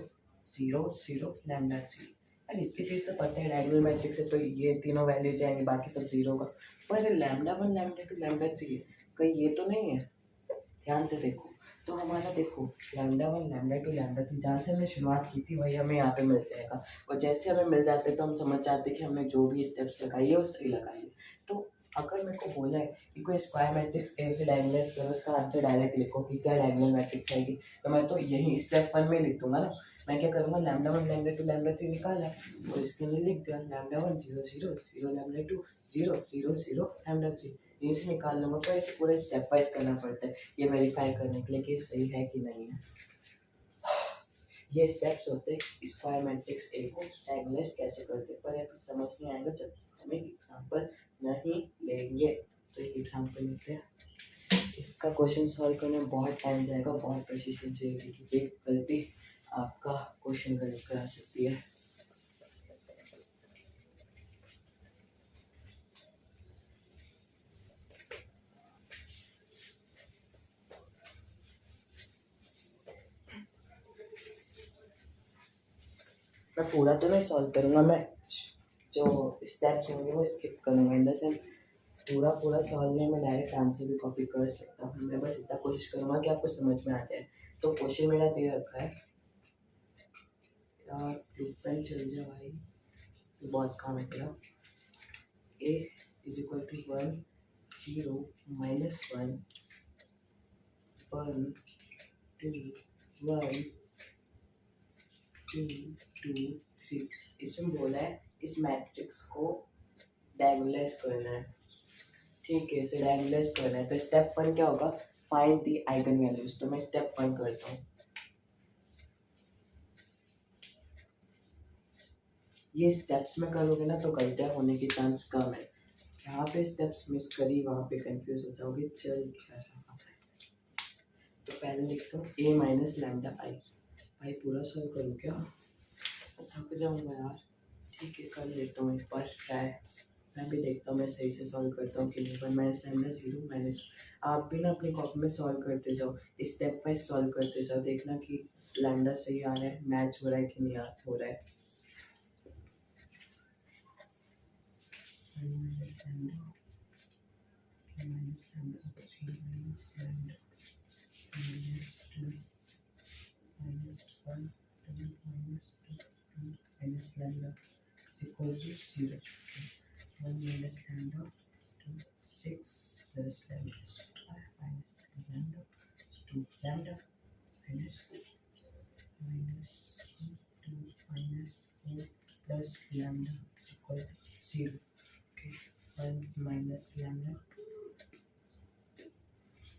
0 0 लैम्डा 3। अरे इतनी चीज़ तो पता है डायगोनल मैट्रिक्स है, तो ये तीनों वैल्यूज आएंगे, बाकी सब जीरो का। पर लैम्डा 1 लैम्डा 2 लैम्डा 3 कहीं ये तो नहीं है, ध्यान से देखो, तो हमारा देखो लैम्डा 1 लैम्डा 2 लैम्डा 3 जहाँ से हमने शुरुआत की थी वही हमें यहाँ पे मिल जाएगा। और जैसे हमें मिल जाते हैं तो हम समझ जाते हैं कि हमने जो भी स्टेप्स लगाई है वो सही लगाई है। तो अगर मेरे को बोला है कि कोई स्क्वायर मैट्रिक्स ए से डायगोनलाइज करो, उसका आंसर डायरेक्ट लिखो कि क्या डायगोनल मैट्रिक्स आएगी, तो मैं तो यही स्टेप 1 में लिख दूंगा ना। मैं क्या करूँगा, लैम्डा 1 लैम्डा 2 लैम्डा 3 निकाला और इसके लिए लिख दिया लैम्डा 1 0 0 0 लैम्डा 2 0 0 0 लैम्डा 3, यहीं से निकाल लूँगा। तो ऐसे पूरा स्टेप वाइज करना पड़ता है ये वेरीफाई करने के लिए कि सही है कि नहीं है। ये स्टेप्स होते हैं स्क्वायर मैट्रिक्स ए को डायगोनलाइज कैसे करते हैं, पर ये समझ नहीं आएगा जब हम एक एग्जांपल नहीं लेंगे। तो एक एग्जांपल लेते हैं, इसका क्वेश्चन सॉल्व करने में बहुत टाइम जाएगा, बहुत प्रिसीजन चाहिए क्योंकि एक गलती आपका क्वेश्चन गलत करा सकती है। मैं पूरा तो नहीं सॉल्व करूँगा, मैं जो स्टेप्स होंगे वो स्किप करूँगा। इन द सेंस पूरा सॉल्व में मैं डायरेक्ट आंसर भी कॉपी कर सकता हूँ। मैं बस इतना कोशिश करूँगा कि आपको समझ में आ जाए। तो क्वेश्चन मेरा दे रखा है यार, पेन चल जाए भाई, तो बहुत काम है तेरा। a is equal to 1 0 minus 1 1 2 1 2 2 3। इसमें बोला है इस मैट्रिक्स को डायगोनलाइज करना है। ठीक है, इसे डायगोनलाइज करना है तो स्टेप 1 क्या होगा, फाइंड द आइगन वैल्यूज। तो मैं स्टेप 1 करता हूँ। ये स्टेप्स में करोगे ना तो गलतियाँ होने की चांस कम है। यहाँ पे स्टेप्स मिस करी वहाँ पे कंफ्यूज हो जाओगे। चल क्या रहा है, तो पहले लिखता हूँ a माइनस लैम्डा आई। भाई पूरा सॉल्व करूँ क्या, थक जाऊँगा यार। ठीक है कर लेता हूँ एक बार ट्राई, मैं भी देखता हूँ मैं सही से सॉल्व करता हूँ कि नहीं। 1 माइनस लैम्डा 0 माइनस, आप भी ना अपनी कॉपी में सॉल्व करते जाओ, स्टेप बाय सॉल्व करते जाओ, देखना कि लैम्डा सही आ रहा है, मैच हो रहा है कि नहीं हो रहा है। minus lambda 3 minus lambda minus 2 minus 1 2 minus 2 2 minus lambda is equal to 0. 1 minus lambda 2 6 plus lambda square minus lambda 2 lambda minus 2 minus 4 plus lambda is equal to 0. Okay, 1 minus lambda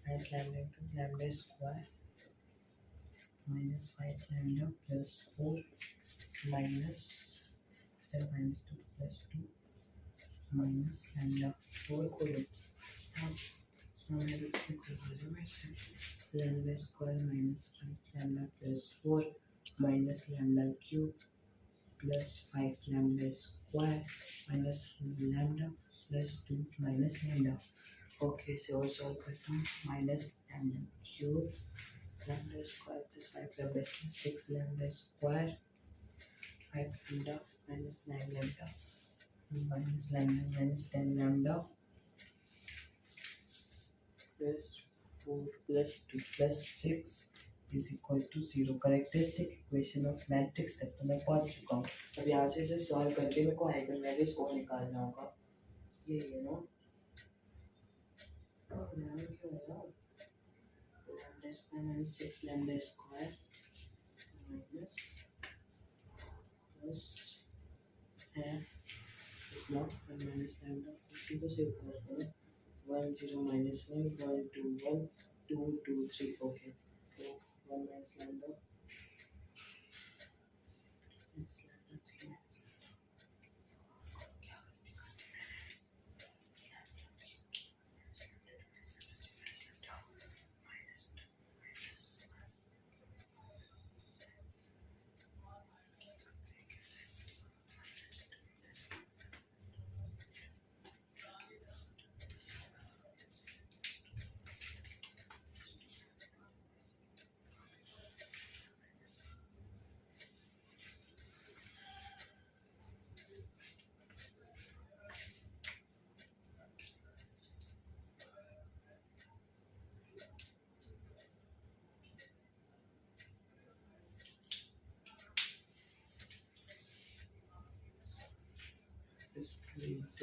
minus lambda into lambda square minus 5 lambda plus 4 minus 2 plus 2 minus lambda 4 को लो सब lambda square minus 5 lambda plus 4 minus lambda cube plus 5 lambda square minus lambda plus 2 minus lambda। Okay से और सॉल्व करता हूँ, minus lambda cube lambda square plus 5 lambda 6 lambda square 5 lambda minus 9 lambda minus lambda minus 10 lambda plus 4 plus 2 plus 6 is equal to 0। Characteristic equation of matrix तक तो मैं पहुंच चुका हूँ। अब यहाँ से इसे सॉल्व करके मेरे को आइगन वैल्यूज को निकालना होगा। ये no lambda square minus 6 lambda square minus plus है इतना 1 minus lambda 50 को सेव करना है 1 0 minus 1 1 2 1 2 2 3। ओके तो 1 minus lambda minus lambda 3 minus क्या गलती कर दी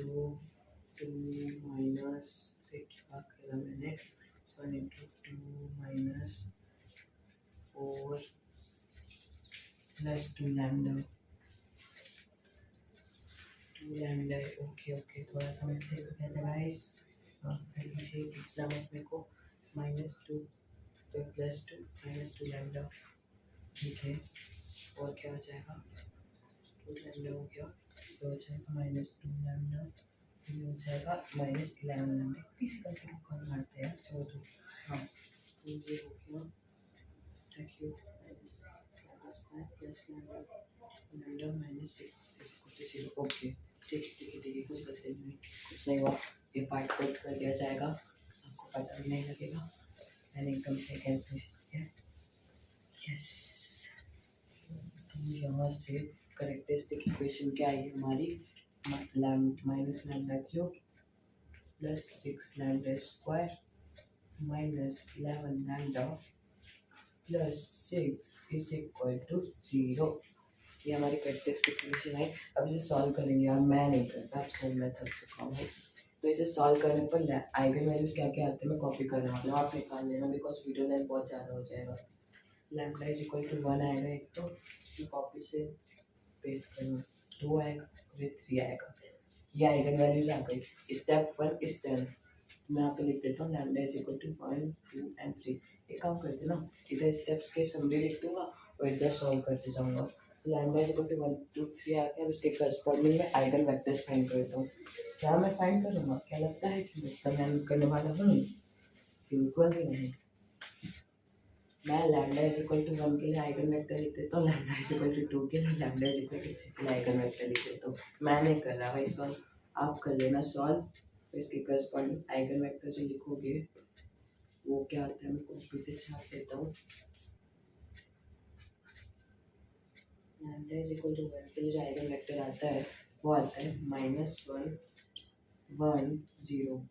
इंटू टू माइनस क्या करा मैंने 7 into two minus 4 plus 2 lambda okay okay थोड़ा सा मिस्टेक हो गया था गाइस। कितना मेरे को -2 तो +2 -2 लैम्डा ठीक है। और क्या हो जाएगा 2 लैम्डा हो गया तो हो जाएगा -2 लैम्डा ये हो जाएगा -11 लैम्डा। किसी का फिर कौन मारते हैं छोड़ दो। हाँ तो ये हो गया thank you square plus lambda -6 okay ठीक है कुछ गलती नहीं कुछ नहीं हुआ। ये पार्ट कट कर दिया जाएगा आपको पता भी नहीं लगेगा। मैंने एकदम से कैलकुलेशन किया यस। यहाँ से करेक्टरिस्टिक इक्वेशन क्या आई हमारी minus lambda cube plus 6 lambda square minus 11 lambda plus 6 is equal to 0। ये हमारी करेक्टरिस्टिक इक्वेशन है। अब इसे सॉल्व करेंगे यार मैं नहीं करता अब सॉल्व मैं थक चुका हूँ। तो इसे सॉल्व करने पर आइगन वैल्यूज क्या क्या आते हैं मैं कॉपी करने वाला हूँ आप निकाल लेना बिकॉज वीडियो लेंथ बहुत ज़्यादा हो जाएगा। लैम्डा इज इक्वल टू 1 आएगा एक तो कॉपी से पेस्ट करना 2 आएगा और 3 आएगा। ये आइगन वैल्यूज आ गई। स्टेप 1 इज 10 मैं यहाँ पे लिख देता हूँ lambda is equal to 1 2 and 3। एक काम करते ना इधर स्टेप्स के समरी लिख दूंगा और इधर सॉल्व करते जाऊँगा। लैम्डा इज इक्वल टू 1 2 3 आ गया। अब इसके करस्पॉन्डिंग में आइगन वेक्टर्स फाइंड करता हूँ। क्या मैं फाइंड करूँगा क्या लगता है कि मैं करने वाला हूँ बिल्कुल भी नहीं। मैं लैम्डा इज इक्वल टू 1 के लिए आइगन वेक्टर लिख देता हूँ लैम्डा इज इक्वल टू 2 के लिए लैम्डा इज इक्वल टू 3 के लिए आइगन वेक्टर लिख देता हूँ। मैं नहीं कर रहा भाई सॉल्व आप कर लेना सॉल्व। इसके करस्पॉन्डिंग आइगन वेक्टर जो लिखोगे वो क्या आता है मैं कॉपी से छाप देता हूँ। लैम्डा इज इक्वल टू 1 के लिए जो आइगन वेक्टर आता है वो आता है -1 1 0।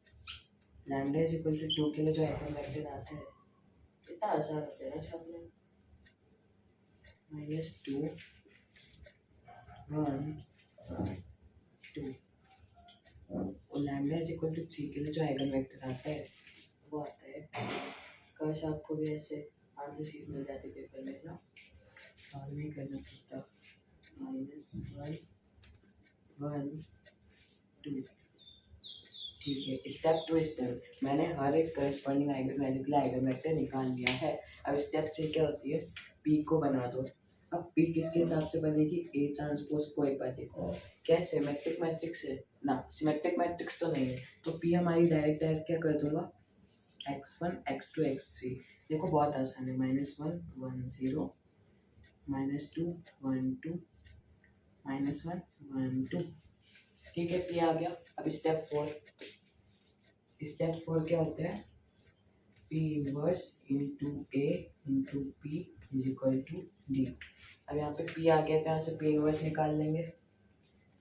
लैम्डा इज इक्वल टू 2 के लिए जो आइगन वेक्टर आता है इतना आसान होता है ना छापना -2 1 2 और लैम्डा इज इक्वल टू 3 के लिए जो आइगन वेक्टर आता है वो आता है काश आपको भी ऐसे आंसर शीट मिल जाती पेपर में ना सॉल्व नहीं करना पड़ता। -1 1 2 ठीक है। Step 2 is done. मैंने हर एक करस्पॉन्डिंग आइगन वैल्यू के लिए आइगन वेक्टर निकाल लिया है। अब स्टेप 3 क्या होती है पी को बना दो। अब पी किसके हिसाब से बनेगी ए ट्रांसपोज कोई पर देखो क्या सिमेट्रिक मैट्रिक्स है ना सिमेट्रिक मैट्रिक्स तो नहीं है तो पी हमारी डायरेक्ट क्या कर दूंगा x1 x2 x3। देखो बहुत आसान है -1 1 0 -2 1 2 -1 1 2 ठीक है पी आ गया। अब स्टेप 4 क्या होता है P inverse into A into P is equal to D. अब यहाँ पे पी आ गया तो यहाँ से पी इनवर्स निकाल लेंगे।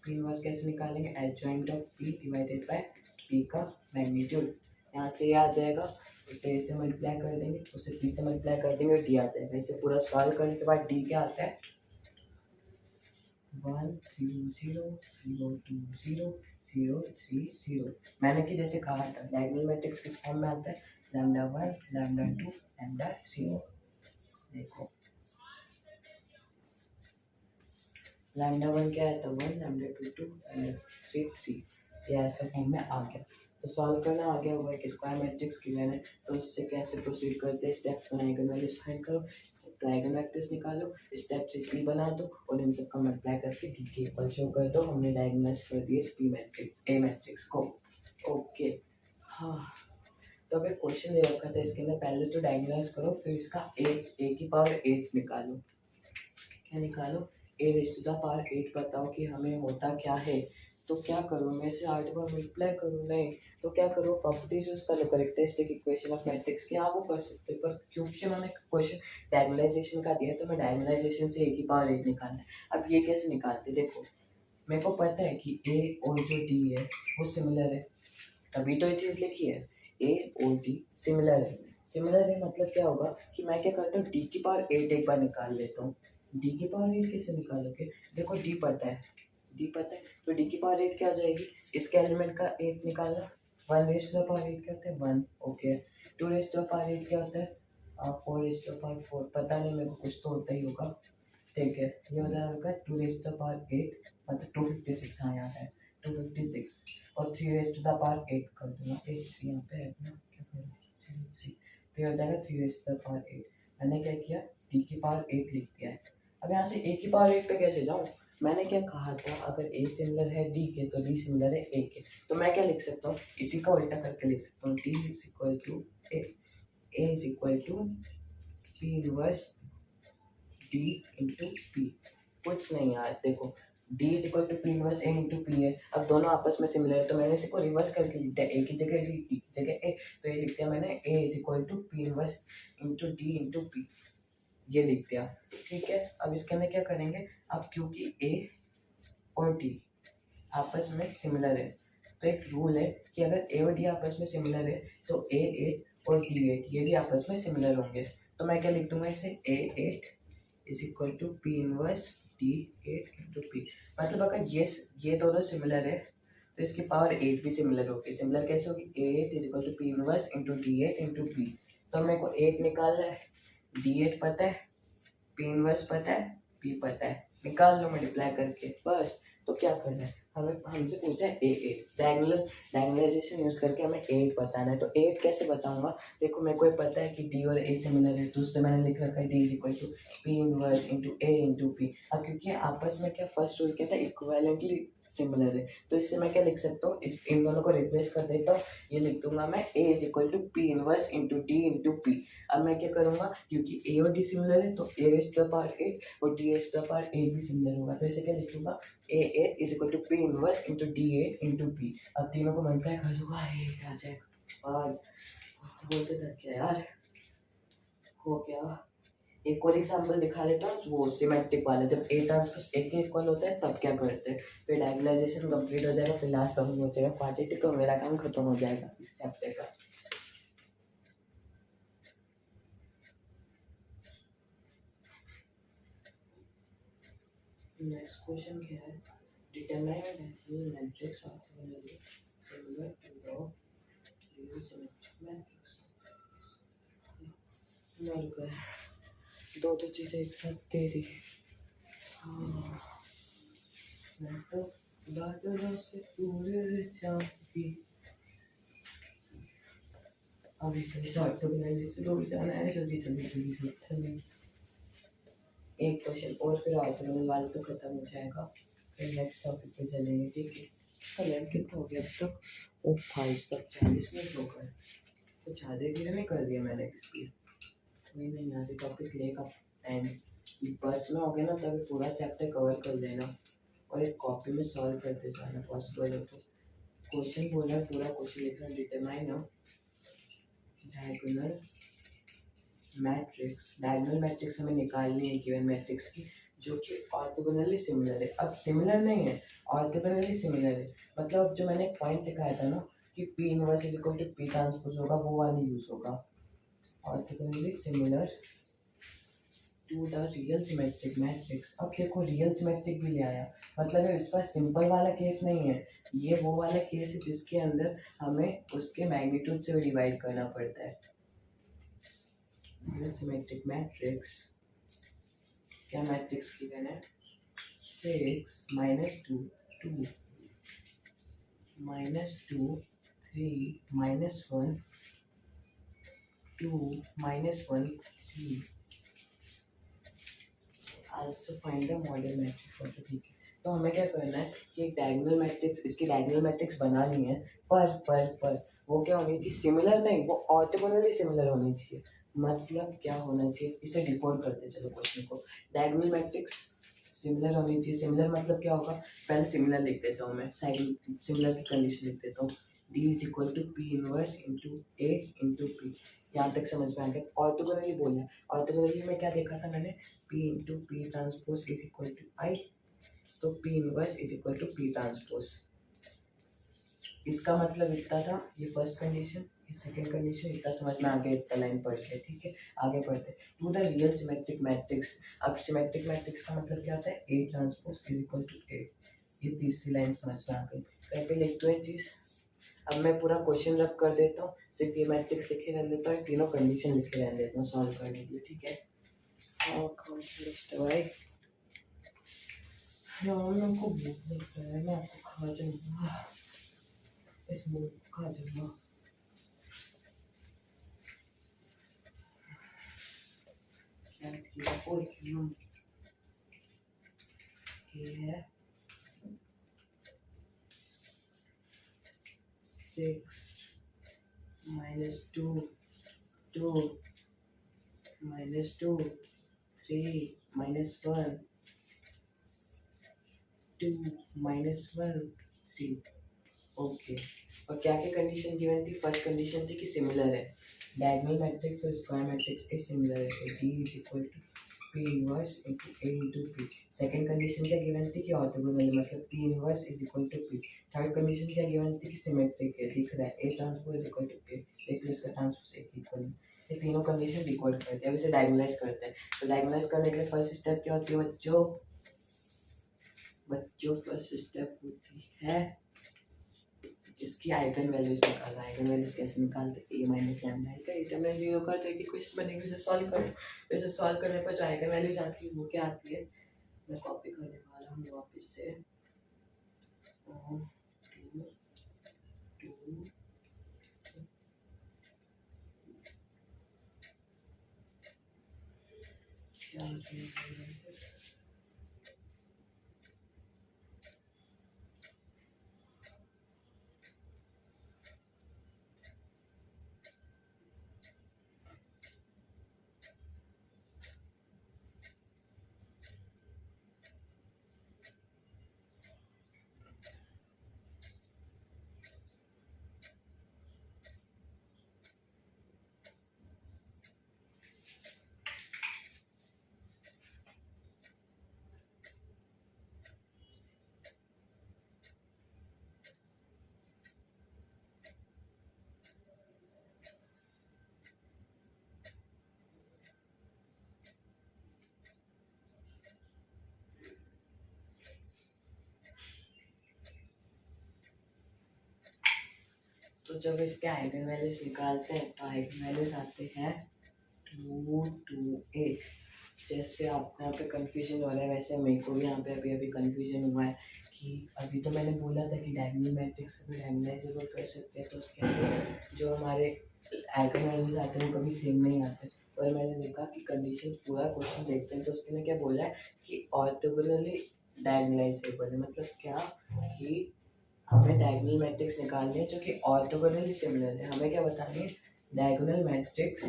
पी इनवर्स कैसे निकालेंगे adjoint of P divided by P का मैग्नीट्यूड। यहाँ से ये आ जाएगा उसे ए से मल्टीप्लाई कर देंगे उसे पी से मल्टीप्लाई कर देंगे डी आ जाएगा। इसे पूरा सॉल्व करने के बाद डी क्या आता है 1 0 0 0 2 0 0 3 0। मैंने कि जैसे कहा था डायगोनल मैट्रिक्स किस फॉर्म में आता है लैम्डा 1 लैम्डा 2 लैम्डा 3। देखो लैम्डा 1 क्या है तो 1 लैम्डा 2 2 लैम्डा 3 3 ये ऐसे फॉर्म में आ गया। तो सॉल्व करना आ गया हुआ एक स्क्वायर मैट्रिक्स की मैंने तो इससे कैसे प्रोसीड करते हैं स्टेप 1 आइगन वैल्यूज फाइंड करो आइगन वेक्टर्स निकालो स्टेप 3 बना दो और इन सबका मल्टीप्लाई करके डी के इक्वल शो कर दो। हमने डायगोनलाइज कर दिए पी मैट्रिक्स ए मैट्रिक्स को ओके। हाँ तो अब एक क्वेश्चन दे रखा था इसके अंदर पहले तो डायगोनलाइज करो फिर इसका ए की पावर 8 निकालो। क्या निकालो ए रेज़ टू द पावर 8 बताओ कि हमें होता क्या है। तो क्या करूँ मैं इसे 8 बार मल्टीप्लाई करूँ नहीं तो क्या करूँ प्रॉपर्टीज यूज कर लो करेक्टरिस्टिक इक्वेशन ऑफ मैट्रिक्स की हाँ वो कर सकते पर क्योंकि उन्होंने क्वेश्चन डायगोनलाइजेशन का दिया तो मैं डायगोनलाइजेशन से ए की पावर 8 निकालना है। अब ये कैसे निकालते देखो मेरे को पता है कि ए और जो डी है वो सिमिलर है तभी तो ये चीज़ लिखी है ए और डी सिमिलर है मतलब क्या होगा कि मैं क्या करता हूँ डी की पावर 8 एक बार निकाल लेता हूँ। डी की पावर 8 कैसे निकालोगे देखो डी पता है डी पता है, तो डी की पावर 8 क्या हो जाएगी, इसके एलिमेंट का 8 निकालना, 1 रेज टू द पावर 8 क्या होता है 1, okay. 2 raise to the power 8 क्या होता है 4 रेज टू द पावर 4, पता नहीं मेरे को, कुछ तो होता ही होगा, ठीक है। ये हो जाएगा 2 रेज टू द पावर 8 मतलब 256, हाँ यहाँ है 256, और 3 रेज टू द पावर 8 कर दूंगा, 8 यहाँ पे है ना, क्या करूँ 3, तो ये हो जाएगा 3 रेज टू द पावर 8। मैंने क्या किया, डी की पावर 8 लिख दिया है। अब यहाँ से ए की पावर 8 पे कैसे जाऊँ, मैंने क्या कहा था, अगर ए सिमिलर है डी के तो डी सिमिलर है ए के, तो मैं क्या लिख सकता हूँ, इसी का उल्टा करके लिख सकता हूँ, D is equal to A is equal to P inverse D into P. कुछ नहीं यार, देखो D is equal to P inverse A into P है, अब दोनों आपस में सिमिलर है, तो मैंने इसी को रिवर्स करके लिख दिया, ए की जगह डी, डी की जगह ए, तो ये लिख दिया मैंने A is equal to P inverse into D into P, ये लिख दिया, ठीक है। अब इसके अंदर क्या करेंगे, अब क्योंकि ए और डी आपस में सिमिलर है, तो एक रूल है कि अगर ए और डी आपस में सिमिलर है तो ए 8 और डी 8 ये भी आपस में सिमिलर होंगे, तो मैं क्या लिख दूंगा इसे A 8 is equal to P inverse D 8 into P, मतलब अगर ये दोनों सिमिलर है तो इसकी पावर 8 भी सिमिलर होगी, सिमिलर कैसे होगी, A 8 is equal to P inverse into D 8 into P, तो मेरे को 8 निकालना है, डी 8 पता है, पी इनवर्स पता है, पी पता है, निकाल लो मल्टीप्लाई करके बस। तो क्या करना है, हमें हमसे पूछा है ए 8, डायगोनलाइजेशन यूज करके हमें 8 बताना है, तो 8 कैसे बताऊंगा, देखो मेरे को ये पता है कि डी और ए सिमिलर है, तो उससे मैंने लिख रखा है D is equal to P inverse into A into P. अब क्योंकि आपस में क्या फर्स्ट रूल क्या था, इक्विवेलेंटली सिमिलर है, तो इससे मैं क्या लिख सकता हूँ, इन दोनों को रिप्लेस कर देता हूँ, ये लिख दूंगा मैं A is equal to P inverse into D into P. अब मैं क्या करूंगा, क्योंकि ए और डी सिमिलर है तो A raise to the power 8 और D raise to the power 8 भी सिमिलर होगा, तो इसे क्या लिख दूंगा A 8 is equal to P inverse into D 8 into P. अब तीनों को मल्टीप्लाई कर दूंगा, ये आ जाएगा, और बोलते था क्या यार, हो गया। एक और एग्जाम्पल दिखा देता हूँ, वो सिमेट्रिक वाला, जब ए ट्रांसपोज ए के इक्वल होता है तब क्या करते हैं, फिर डायगोनलाइजेशन कंप्लीट हो जाएगा, फिर लास्ट टर्म हो जाएगा क्वाड्रेटिक और मेरा काम खत्म हो जाएगा इस चैप्टर का। नेक्स्ट क्वेश्चन क्या है, determine diagonal matrix orthogonally similar to the real symmetric matrix. दो चीजें एक साथ दे दी, मैं तो बादलों से पूरे जाऊंगी, अभी तो शॉर्ट तो बनाने से दूर जाना है, जल्दी जल्दी जल्दी जल्दी। एक क्वेश्चन और फिर ऑर्थोगोनल वाला तो खत्म हो जाएगा, फिर नेक्स्ट टॉपिक पे चलेंगे, ठीक है। इसका लेंथ कितना हो गया अब तक, ओ भाई तक 40 मिनट हो गए, तो ज़्यादा धीरे में कर दिया मैंने स्पीड, नहीं नहीं यहाँ से टॉपिक लेगा टाइम, बस में हो गया ना तभी पूरा चैप्टर कवर कर लेना, और एक कॉपी में सॉल्व करते जाना पॉसिबल है तो। क्वेश्चन बोला है, पूरा क्वेश्चन लिखना, determine diagonal matrix, diagonal matrix हमें निकालनी है गिवन मैट्रिक्स की जो कि ऑर्थोगोनली सिमिलर है। अब सिमिलर नहीं है, ऑर्थोगोनली सिमिलर है, मतलब जो मैंने पॉइंट दिखाया था ना कि P inverse is equal to P transpose होगा, वो वाली यूज होगा, orthogonally similar to the real symmetric matrix. अब देखो रियल सिमेट्रिक भी ले आया, मतलब इस पास सिंपल वाला केस नहीं है, ये वो वाला केस है जिसके अंदर हमें उसके मैग्नीट्यूड से डिवाइड करना पड़ता है। रियल सिमेट्रिक मैट्रिक्स, क्या मैट्रिक्स की है 6 -2 2 -2 3 -1 2 -1 3। also find the model matrix of, ठीक है। तो हमें क्या करना है कि एक डायगोनल मैट्रिक्स, इसकी डायगोनल मैट्रिक्स बनानी है, पर वो क्या होनी चाहिए, सिमिलर नहीं, वो ऑर्थोगोनली सिमिलर होनी चाहिए। मतलब क्या होना चाहिए, इसे डिकोड करते चलो क्वेश्चन को, डायगोनल मैट्रिक्स सिमिलर होनी चाहिए, सिमिलर मतलब क्या होगा, पहले सिमिलर लिख देता हूँ मैं, साइड सिमिलर की कंडीशन लिख देता हूँ, D is equal to P inverse into A into P, यहाँ तक समझ में आ गया। ऑर्थोगोनली बोलना है, ऑर्थोगोनली में क्या देखा था मैंने, P into P transpose is equal to I, तो P inverse is equal to P transpose, इसका मतलब इतना था, ये फर्स्ट कंडीशन, ये सेकंड कंडीशन, इतना समझ में आ गया, इतना लाइन पढ़ के, ठीक है। आगे पढ़ते to the real symmetric matrix. अब सिमेट्रिक मैट्रिक्स का मतलब क्या होता है, A transpose is equal to A, ये तीसरी लाइन समझ में आ गई। कहीं पे लिख दो ये चीज़। अब मैं पूरा क्वेश्चन रब कर देता हूँ, सिर्फ ये मैट्रिक्स लिखे रहने देता हूँ, तीनों कंडीशन लिखे रहने देता हूँ सॉल्व करने के लिए, ठीक है। भाई हम को भूख लगता है, मैं आपको खा जाऊंगा, इस मूड खा जाऊंगा। क्या किया और क्यों ये है 6 -2 2 -2 3 -1 2 -1 3। ओके, और क्या क्या कंडीशन गिवन थी? फर्स्ट कंडीशन थी कि सिमिलर है, डायगोनल मैट्रिक्स और स्क्वायर मैट्रिक्स के सिमिलर है, D is equal to P inverse into A into P। Second condition क्या गिवन थी कि ऑर्थोगोनल है, मतलब P inverse is equal to P। Third condition क्या गिवन थी कि सिमेट्रिक है, दिख रहा है A transpose is equal to P, देख लो इसका ट्रांसपोज A की इक्वल है। ये तीनों कंडीशन रिकॉर्ड करते हैं। अब इसे डायगोनलाइज करते हैं। तो डायगोनलाइज करने के लिए फर्स्ट स्टेप क्या होती है बच्चों? फर्स्ट स्टेप होती है इसकी आइगन वैल्यूज निकालना। आइगन वैल्यूज कैसे निकालते हैं? A माइनस लैम्डा है, क्या हमने जीरो का तो एक क्वेश्चन बनेगा, इसे सॉल्व कर। इसे सॉल्व करने पर जो आइगन वैल्यूज आती है वो क्या आती है, मैं कॉपी करने वाला हूँ वापस से। 2 क्या तो जब इसके आइगन वैल्यूज निकालते हैं तो आइगन वैल्यूज आते हैं 2 2 8। जैसे आपको यहाँ पे कंफ्यूजन हो रहा है वैसे मेरे को भी यहाँ पे अभी कंफ्यूजन हुआ है कि अभी तो मैंने बोला था कि डायगोनल मैट्रिक्स को डायगोनलाइजेबल कर सकते हैं, तो उसके अंदर जो हमारे आइगन वैल्यूज आते हैं वो कभी सेम नहीं आते। पर मैंने देखा कि कंडीशन पूरा क्वेश्चन देखते हैं तो उसके में क्या बोला है कि ऑर्थोगोनली डायगोनलाइजेबल है, मतलब क्या कि हमें डायगोनल मैट्रिक्स निकालनी है जो कि ऑर्थोगोनली सिमिलर है। हमें क्या बतानी है? डायगोनल मैट्रिक्स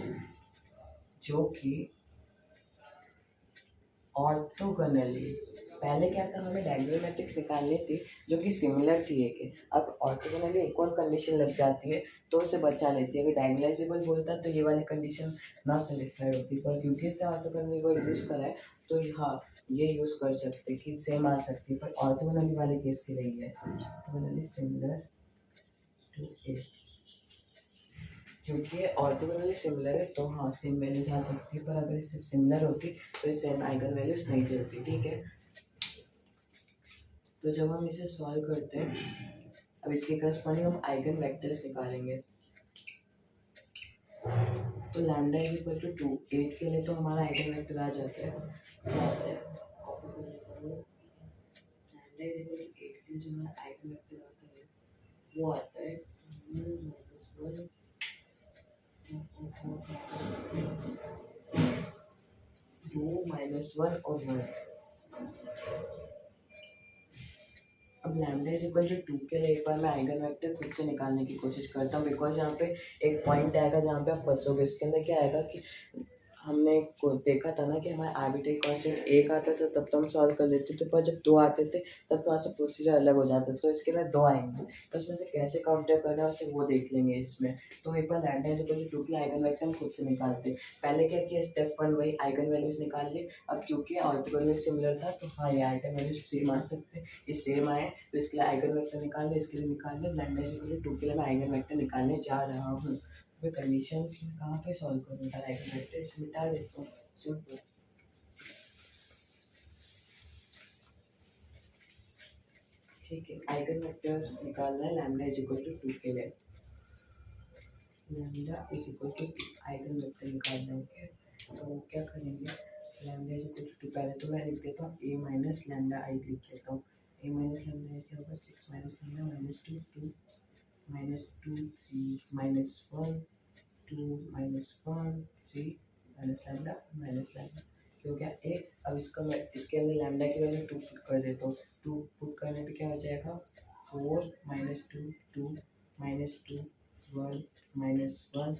जो कि ऑर्थोगोनली, पहले क्या था, हमें डायगोनल मैट्रिक्स निकालनी थी जो कि सिमिलर थी एक। अब ऑर्थोगोनली एक और कंडीशन लग जाती है तो उसे बचा लेती है। अगर डायगोनलाइजेबल बोलता तो ये वाली कंडीशन नॉट सेटिस्फाइड होती, पर क्योंकि इसने ऑर्थोगोनली को यूज करा है तो हाँ ये यूज कर सकते कि सेम आ सकती है, पर ऑर्थोगोनली वाले केस की रही है ऑर्थोगोनली सिमिलर टू ए। क्योंकि ऑर्थोगोनली सिमिलर है तो हाँ सेम वैल्यूज आ सकती है, पर अगर इससे सिमिलर होती तो ये सेम आइगन वैल्यूज नहीं चलती, ठीक है। तो जब हम इसे सॉल्व करते हैं, अब इसके करस्पॉन्डिंग हम आइगन वेक्टर्स निकालेंगे। तो लैम्डा इज इक्वल टू 2 8 के लिए तो हमारा आइगन वेक्टर आ जाता है, क्या आता है कॉपी कर लेता हूँ। लैम्डा इज इक्वल टू 8 के लिए जो हमारा आइगन वेक्टर आता है वो आता है -1 2 -1 और 1। अब लैम्डा इज इक्वल टू 2 के लिए एक बार मैं आइगन वेक्टर खुद से निकालने की कोशिश करता हूँ, बिकॉज यहाँ पे एक पॉइंट आएगा जहाँ पे आप फंसोगे। इसके अंदर क्या आएगा कि हमने को देखा था ना कि हमारा आर्बिट्रेरी कांस्टेंट एक आता था तब तो हम सॉल्व कर लेते थे, पर जब 2 आते थे तब थोड़ा सा प्रोसीजर अलग हो जाता था। तो इसके अंदर 2 आएंगे तो उसमें से कैसे काउंटर करना है उसे वो देख लेंगे इसमें। तो एक बार लैम्डा इज इक्वल टू 2 के आइगन वेक्टर हम खुद से निकालते। पहले क्या किया, स्टेप 1 वही आइगन वैल्यूज निकाल लिए। अब क्योंकि ऑर्थोगोनल सिमिलर था तो हाँ ये आइगन वैल्यूज सेम आ सकते हैं, ये सेम आए तो इसके लिए आइगन वेक्टर निकाल ले, इसके लिए निकाल ले। लैम्डा इज इक्वल टू 2 के लिए मैं आइगन वेक्टर निकालने जा रहा हूँ। मैं कंडीशंस कहाँ पे सॉल्व करूँगा, आइगन वेक्टर इसे मिटा देता हूँ सिंपल। ठीक है, आइगन वेक्टर निकालना है लैम्डा इज इक्वल टू 2 के लिए। Lambda is equal to eigen vector निकालना है, तो क्या करेंगे, लैम्डा इज इक्वल टू 2, पहले तो मैं लिख देता हूँ ए माइनस लैम्डा आई लिख देता हूँ। ए माइनस लैम्डा आई क्या होगा, 6 minus lambda minus 2, 2 minus 2 3 minus 1 2 minus 1 3 minus lambda हो गया ए। अब इसका मैं इसके अंदर लैम्डा की वैल्यू 2 पुट कर देता हूँ। 2 पुट करने पे क्या हो जाएगा, 4 माइनस 2 2 माइनस 2 1 माइनस 1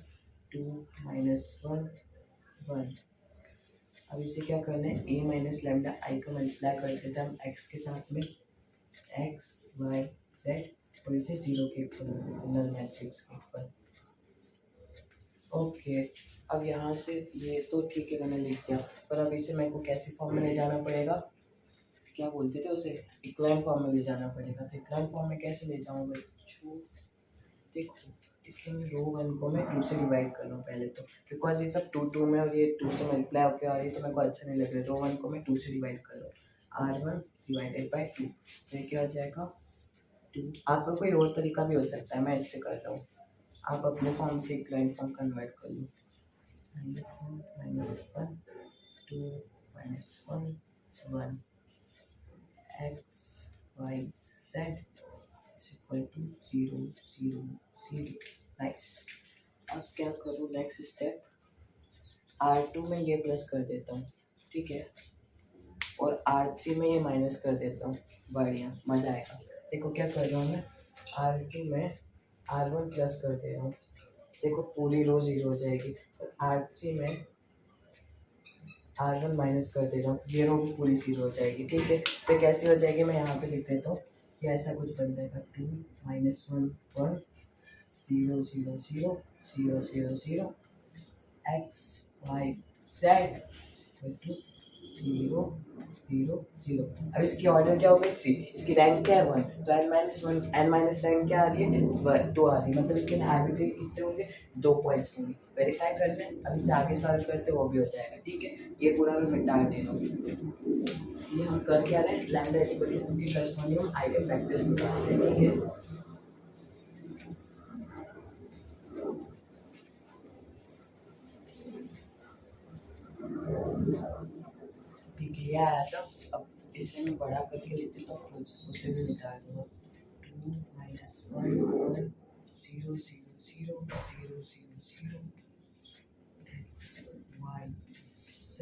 2 माइनस 1 1। अब इसे क्या करना है, ए माइनस लैम्डा आई का मल्टीप्लाई कर देते हैं हम एक्स के साथ में, एक्स वाई जेड, और इसे 0 के इक्वल नल मैट्रिक्स के इक्वल। ओके, अब यहाँ से ये तो ठीक है मैंने लिख दिया, पर अब इसे मेरे को कैसे फॉर्म में ले जाना पड़ेगा, क्या बोलते थे उसे, इक्लाइन फॉर्म में ले जाना पड़ेगा। तो इक्लाइन फॉर्म में कैसे ले जाऊँगा, देखो इसके मैं रो 1 को मैं 2 से डिवाइड कर लूँ पहले तो, बिकॉज ये सब 2 2 में और ये 2 से मल्टीप्लाई होकर आ रही है तो मेरे को अच्छा नहीं लग रहा है। रो 1 को मैं 2 से डिवाइड कर लूँ, R1 डिवाइडेड बाई 2, तो ये क्या हो जाएगा 2। आपका कोई और तरीका भी हो सकता है, मैं इससे कर रहा हूँ, आप अपने फॉर्म से इक्लाइन फॉर्म कन्वर्ट कर लो। -1 2 -1 1 x y z is equal to 0 0 0। Nice. अब क्या करूँ नेक्स्ट स्टेप, R2 में ये प्लस कर देता हूँ, ठीक है, और R3 में ये माइनस कर देता हूँ। बढ़िया, मज़ा आएगा। देखो क्या कर रहा हूँ मैं, R2 में R1 प्लस कर दे रहा हूँ, देखो पूरी रो 0 हो जाएगी। R3 में R1 माइनस कर दे रहा हूँ, ये रो पूरी 0 हो जाएगी। ठीक है, तो कैसी हो जाएगी, मैं यहाँ पे लिख देता हूँ, ये ऐसा कुछ बन जाएगा 2 -1 1 0 0 0 0 0 0 x y z 0 0 0। अब इसकी ऑर्डर क्या होगी 3, इसकी रैंक क्या है 1, तो n-1 n- रैंक क्या आ रही है 2 आ रही है, मतलब इसके आर्बिट्री कितने होंगे 2 पॉइंट्स होंगे। वेरीफाई कर लें, अब इसे आगे सॉल्व करते वो भी हो जाएगा। ठीक है, ये पूरा मैं मिटा दे रहा हूँ। ये हम कर क्या रहे हैं, लैम्डा इज इक्वल टू 2 की करस्पॉन्डिंग हम आइगन वेक्टर्स निकाल रहे हैं। ठीक है, ठीक है, ये आया था। अब इसे मैं बड़ा करके लिख देता हूँ, उसे भी मिटा दूँगा। 2 -1 1 0 0 0 0 0 0 x y z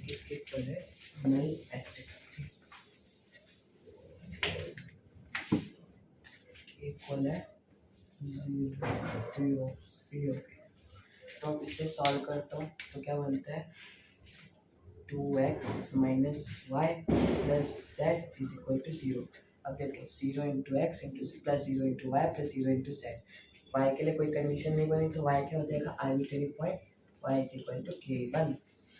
किसके इक्वल है, नल मैट्रिक्स इक्वल है 0 0 0। तो अब इसे सॉल्व करता हूँ तो क्या बनता है 2x minus Y plus Z is equal to 0। अब देखो 0 into X into plus 0 into Y plus 0 into Z, Y के लिए कोई कंडीशन नहीं बनी तो वाई क्या हो जाएगा arbitrary point, Y is equal to k1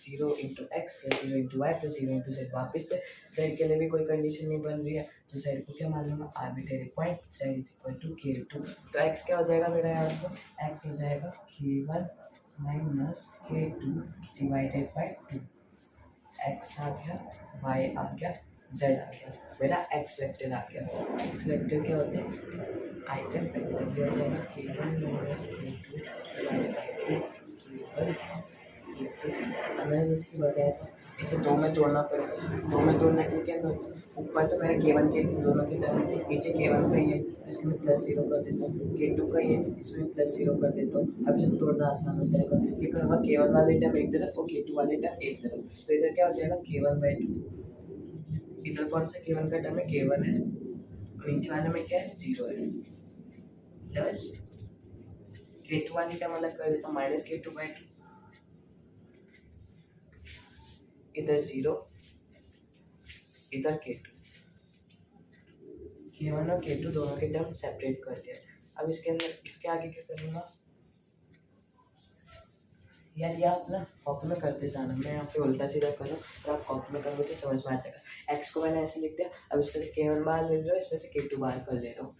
0 into X plus 0 into Y plus 0 into Z. वापस से जेड के लिए भी कोई कंडीशन नहीं बन रही है तो जेड को क्या मान लूँगा arbitrary point, Z is equal to k2। तो एक्स क्या हो जाएगा मेरा यहाँ से, एक्स हो जाएगा k1 minus k2 divided by 2। X आ गया, वाई आ गया, जेड आ गया, मेरा एक्स वेक्टर आ गया। एक्स वेक्टर क्या होते हैं, आइगन वेक्टर। ये हो जाएगा k1 minus k2 divided by 2 k1 k2। अब मैंने जैसे कि बताया था इसे दो में तोड़ना पड़ेगा, दो में तोड़ने के लिए क्या करूँ, ऊपर तो मेरा k1 k2 दोनों की तरह, नीचे k1 का ही है इसमें प्लस 0 कर देता हूँ, k2 का ही है इसमें प्लस 0 कर देता हूँ। अब इसे तोड़ना आसान हो जाएगा, ये करूँगा k1 वाले टर्म एक तरफ और k2 वाले टर्म एक तरफ, तो इधर क्या हो जाएगा k1/2, इधर कौन सा k1 का टर्म है k1 है, और नीचे वाले में क्या है 0 है, प्लस k2 वाली टर्म अलग कर देता हूँ माइनस k2/2, इधर 0 इधर k2, k1 और k2 दोनों के टर्म सेपरेट कर लिया। अब इसके अंदर इसके आगे क्या करूँगा यार, ये आप ना कॉपी में करते जाना, मैं यहाँ पे उल्टा सीधा कर रहा हूँ और आप कॉपी में करोगे तो समझ में आ जाएगा। एक्स को मैंने ऐसे लिख दिया, अब इसमें से k1 बाहर ले रहा हूँ, इसमें से k2 बाहर कर ले रहा हूँ।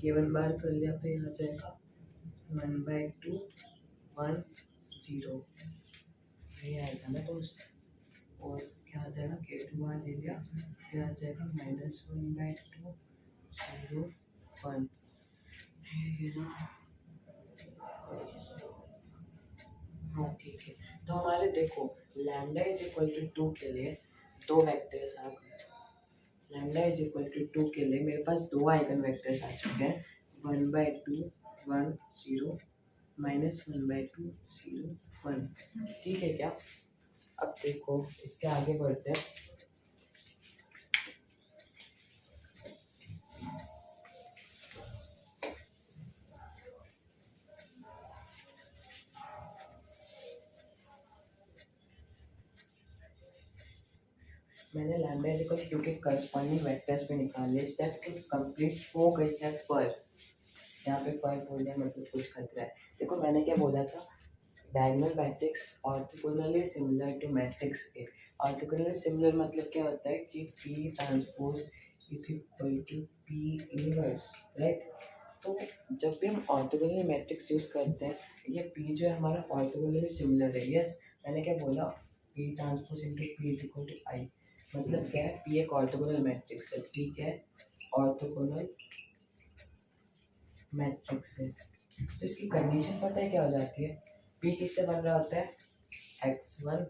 k1 बाहर कर लिया तो यहाँ जाएगा 1/2 1 0, ये आएगा ना दोस्त, और क्या आ जाएगा, K2 बाहर ले लिया, ये आ जाएगा -1/2 0 1। ये ना, हाँ ठीक है। तो हमारे देखो लैम्डा इज इक्वल टू 2 के लिए दो वेक्टर्स आ गए। लैम्डा इज इक्वल टू 2 के लिए मेरे पास दो आइगन वेक्टर्स आ चुके हैं, 1/2 1 0 -1/2 0 1। ठीक है क्या? अब देखो इसके आगे बढ़ते हैं। मैंने लैम्डा इज इक्वल टू के करस्पॉन्डिंग वेक्टर्स पे निकाल लिया। स्टेप कंप्लीट हो गई है, पर यहाँ पे पर बोल दिया मतलब कुछ खतरा है। देखो मैंने क्या बोला था, diagonal matrix orthogonally similar to matrix A. Orthogonally similar मतलब क्या होता है कि P transpose is equal to P inverse, right. तो जब भी हम ऑर्थोगोनल मैट्रिक्स यूज करते हैं, ये पी जो है हमारा ऑर्थोगोनली सिमिलर है। यस, मैंने क्या बोला, P transpose into P is equal to I. मतलब क्या है, पी एक ऑर्थोगोनल मैट्रिक्स है, ठीक है, ऑर्थोगोनल मैट्रिक्स है। तो इसकी कंडीशन पता है क्या हो जाती है, पी किससे बन रहा होता है, x1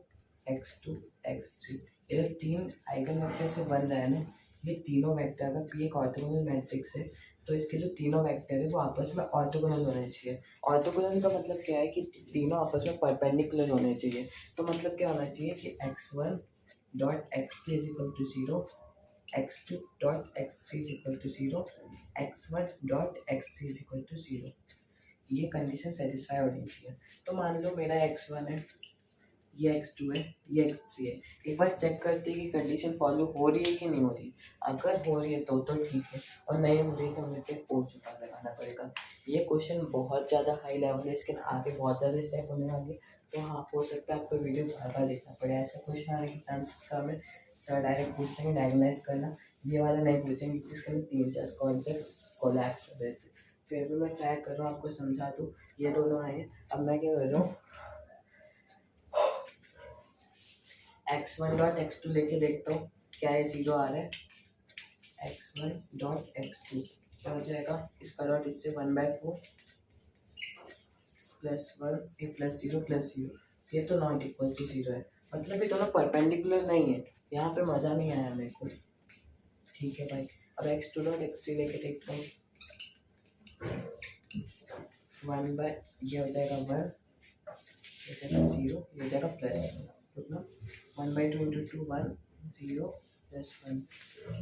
x2 x3। ये जो तीन आइगन वेक्टर से बन रहा है ना, ये तीनों वेक्टर, अगर पी एक ऑर्थोगोनल मैट्रिक्स है तो इसके जो तीनों वेक्टर है वो आपस में ऑर्थोगोनल होने चाहिए। ऑर्थोगोनल का मतलब क्या है कि तीनों आपस में परपेंडिकुलर होने चाहिए। तो मतलब क्या होना चाहिए कि x1 dot x2 is equal to 0, x2 dot x3 is equal to 0, x1 dot x3 is equal to 0। ये कंडीशन सेटिस्फाई होनी चाहिए। तो मान लो मेरा x1 है, ये x2 है, ये x3 है। एक बार चेक करते हैं कि कंडीशन फॉलो हो रही है कि नहीं हो रही है। अगर हो रही है तो ठीक है, और नहीं हो रही है तो हमें फिर और जुटा लगाना पड़ेगा। ये क्वेश्चन बहुत ज़्यादा हाई लेवल है, इसके आगे बहुत ज़्यादा स्टेप होने वाले, तो हाँ हो सकता है आपको वीडियो बार देखना पड़े। ऐसा क्वेश्चन आने के चांसेस कम है। सर डायरेक्ट पूछेंगे डायग्नाइज करना, ये वाला नहीं पूछेंगे क्योंकि इसके अंदर 3-4 कॉन्सेप्ट कोलैप्स कर देते। फिर भी मैं ट्राई कर रहा हूँ आपको समझा दूँ। ये दोनों आए, अब मैं क्या कर रहा हूँ, x1 डॉट x2 लेके देखता हूँ क्या ये 0 आ रहा है। x1 डॉट x2 क्या हो जाएगा, इसका डॉट इससे 1/4 प्लस 1 ये प्लस 0 प्लस 0, ये तो नॉट इक्वल टू 0 है। मतलब ये दोनों परपेंडिकुलर नहीं है, यहाँ पे मज़ा नहीं आया मेरे को। ठीक है भाई, अब x2 डॉट x3 लेके देखता हूँ, 1 बाय ये हो जाएगा 1, ये हो जाएगा 0, ये हो जाएगा प्लस, मतलब 1/2 इंटू 2 1 0 प्लस 1,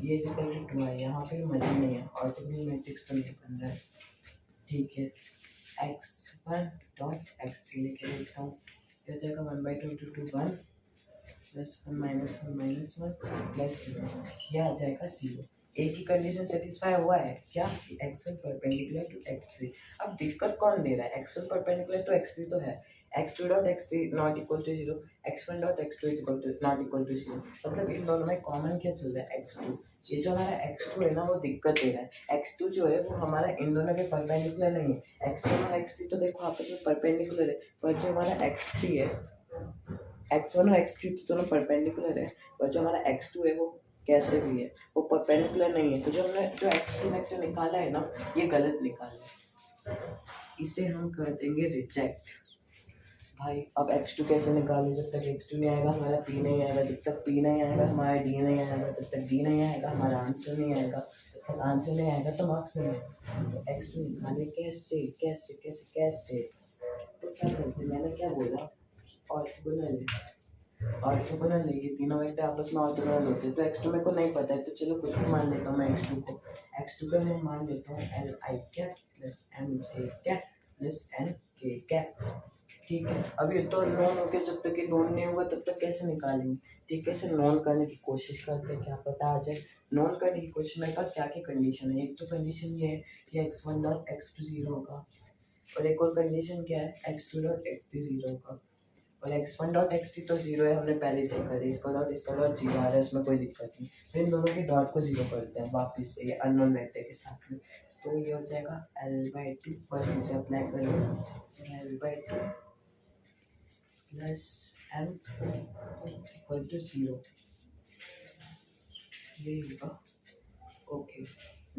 ये इज इक्वल टू 2 है। यहाँ पे मज़ा नहीं है, ऑर्थोगोनल मैट्रिक्स तो नहीं बन रहा है। ठीक है, x1 डॉट x3 लेके देखता हूँ, ये हो जाएगा 1/2 इंटू 2 1 प्लस 1 माइनस 1 प्लस 0, यह आ जाएगा 0। एक ही कंडीशन सेटिस्फाई हुआ है क्या, x1 परपेंडिकुलर टू x3। अब दिक्कत कौन दे रहा है, x1 परपेंडिकुलर टू x3 तो है, x2 dot x3 not equal to 0, x1 dot x2 is equal to not equal to 0। मतलब इन दोनों में कॉमन क्या चल रहा है, x2। ये जो हमारा x2 है ना वो दिक्कत दे रहा है। x2 जो है वो हमारा इन दोनों के परपेंडिकुलर नहीं है। x1 और x3 तो देखो आपस में परपेंडिकुलर है, पर जो हमारा x3 है, x1 और x3 तो दोनों परपेंडिकुलर है, पर जो हमारा x2 है वो कैसे भी है, वो परपेंडिकुलर नहीं है। तो जो हमने जो x2 वेक्टर निकाला है ना, ये गलत निकाला है, इसे हम कर देंगे रिजेक्ट। भाई अब x2 कैसे निकालें, जब तक x2 नहीं आएगा हमारा p नहीं आएगा, जब तक p नहीं आएगा हमारा d नहीं आएगा, जब तक d नहीं आएगा हमारा आंसर नहीं आएगा, जब तक आंसर नहीं आएगा तो मार्क्स नहीं आएगा। तो x2 निकाले कैसे कैसे कैसे कैसे, तो क्या करते, मैंने क्या बोला, ऑर्थोगोनल है, ऑर्थोगोनल है, ये तीनों वेक्टर आपस में ऑर्थोगोनल होते हैं। तो x2 मेरे को नहीं पता है, तो चलो कुछ भी मान लेता हूँ मैं x2 को, x2 का मैं मान लेता हूँ li cap plus mj cap plus nk cap. ठीक है, अब ये तो नॉन हो गया, जब तक ये नॉन नहीं होगा तब तक कैसे निकालेंगे। ठीक है, इसे नॉन करने की कोशिश करते हैं, क्या पता आ जाए। नॉन करने की कोशिश में क्या क्या कंडीशन है, एक तो कंडीशन ये है कि x1 डॉट x2 0 होगा, और एक और कंडीशन क्या है, x2 डॉट x3 0 होगा, और x1 डॉट x3 तो 0 है, हमने पहले चेक कर दिया, इसका डॉट 0 आ रहा है, इसमें कोई दिक्कत नहीं। फिर इन दोनों के डॉट को 0 करते हैं वापस से, ये अननोन वेक्टर के साथ में, तो ये हो जाएगा l/2, फर्स्ट इसे अप्लाई करेंगे, l/2 plus m equal to 0। यही होगा। ओके,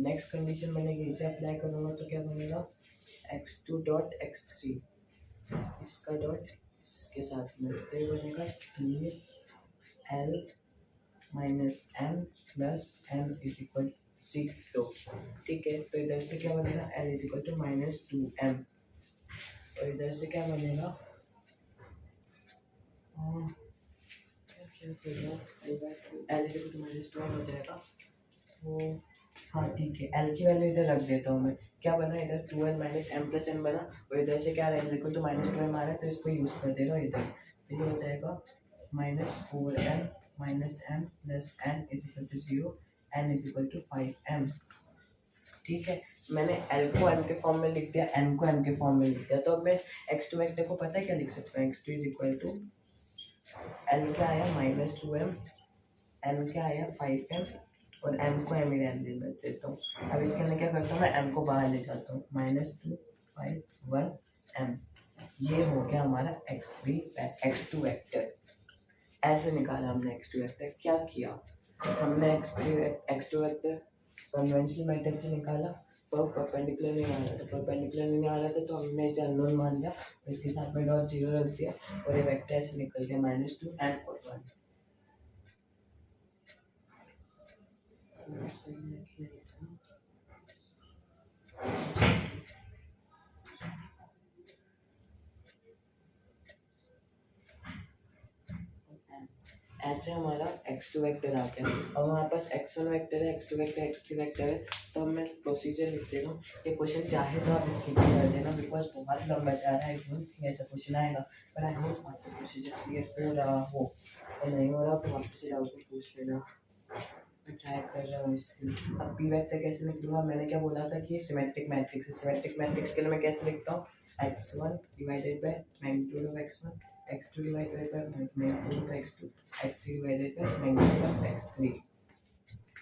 नेक्स्ट कंडीशन मैंने इसे अप्लाई करूँगा तो क्या बनेगा, x2 डॉट x3 इसका डॉट इसके साथ में तो ये बनेगा 2l minus m plus m is equal 0। ठीक है, तो इधर से क्या बनेगा, l is equal to minus 2m और इधर से क्या बनेगा, L is equal to minus 2m हो जाएगा। तो हाँ ठीक है, एल की वैल्यू इधर रख देता हूँ मैं। क्या बना इधर 2l minus M plus N बना और इधर से क्या L equal to minus 2m आ रहा है तो इसको यूज़ कर देगा इधर। तो ये हो जाएगा minus 4m minus M plus N is equal to 0 N is equal to 5m। ठीक है, मैंने एल को एम के फॉर्म में लिख दिया, एन को एम के फॉर्म में लिख दिया। तो अब मैं x2 वेक्टर को पता है क्या लिख सकता हूँ, x2 is equal to L क्या आया माइनस 2m, एन क्या आया 5m और m को m ही रहने देता हूँ। अब इसके अंदर क्या करता हूँ, मैं m को बाहर ले जाता हूँ, -2 5 1 m। ये हो गया हमारा x2 वेक्टर। ऐसे निकाला हमने x2 वेक्टर। क्या किया हमने, x2 वेक्टर कन्वेंशनल मेथड से निकाला पर परपेंडिकुलर नहीं आ रहा था, परपेंडिकुलर नहीं आ रहा था तो हमने इसे अननोन मान लिया, इसके साथ में डॉट 0 रख दिया और ये वेक्टर ऐसे निकल गया -2 एंड और 1। ऐसे हमारा x2 वेक्टर आ गया। अब हमारे पास x1 वेक्टर है, x2 वेक्टर, x3 वेक्टर है। तो अब मैं प्रोसीजर लिख दे रहा हूँ। ये क्वेश्चन चाहे तो आप स्किप कर देना बिकॉज बहुत लंबा जा रहा है, आई डोंट थिंक ऐसा क्वेश्चन आएगा, पर आई होप आपको प्रोसीजर क्लियर हो रहा हो। और नहीं हो रहा तो आपसे डाउट पूछ लेना, मैं ट्राई कर रहा हूँ इसकी। अब पी वेक्टर कैसे लिखूँगा, मैंने क्या बोला था कि सिमेट्रिक मैट्रिक्स है। सिमेट्रिक मैट्रिक्स के लिए मैं कैसे लिखता हूँ, x1 divided by magnitude of x1, x2 divided by magnitude of x2, x3 divided by magnitude of x3।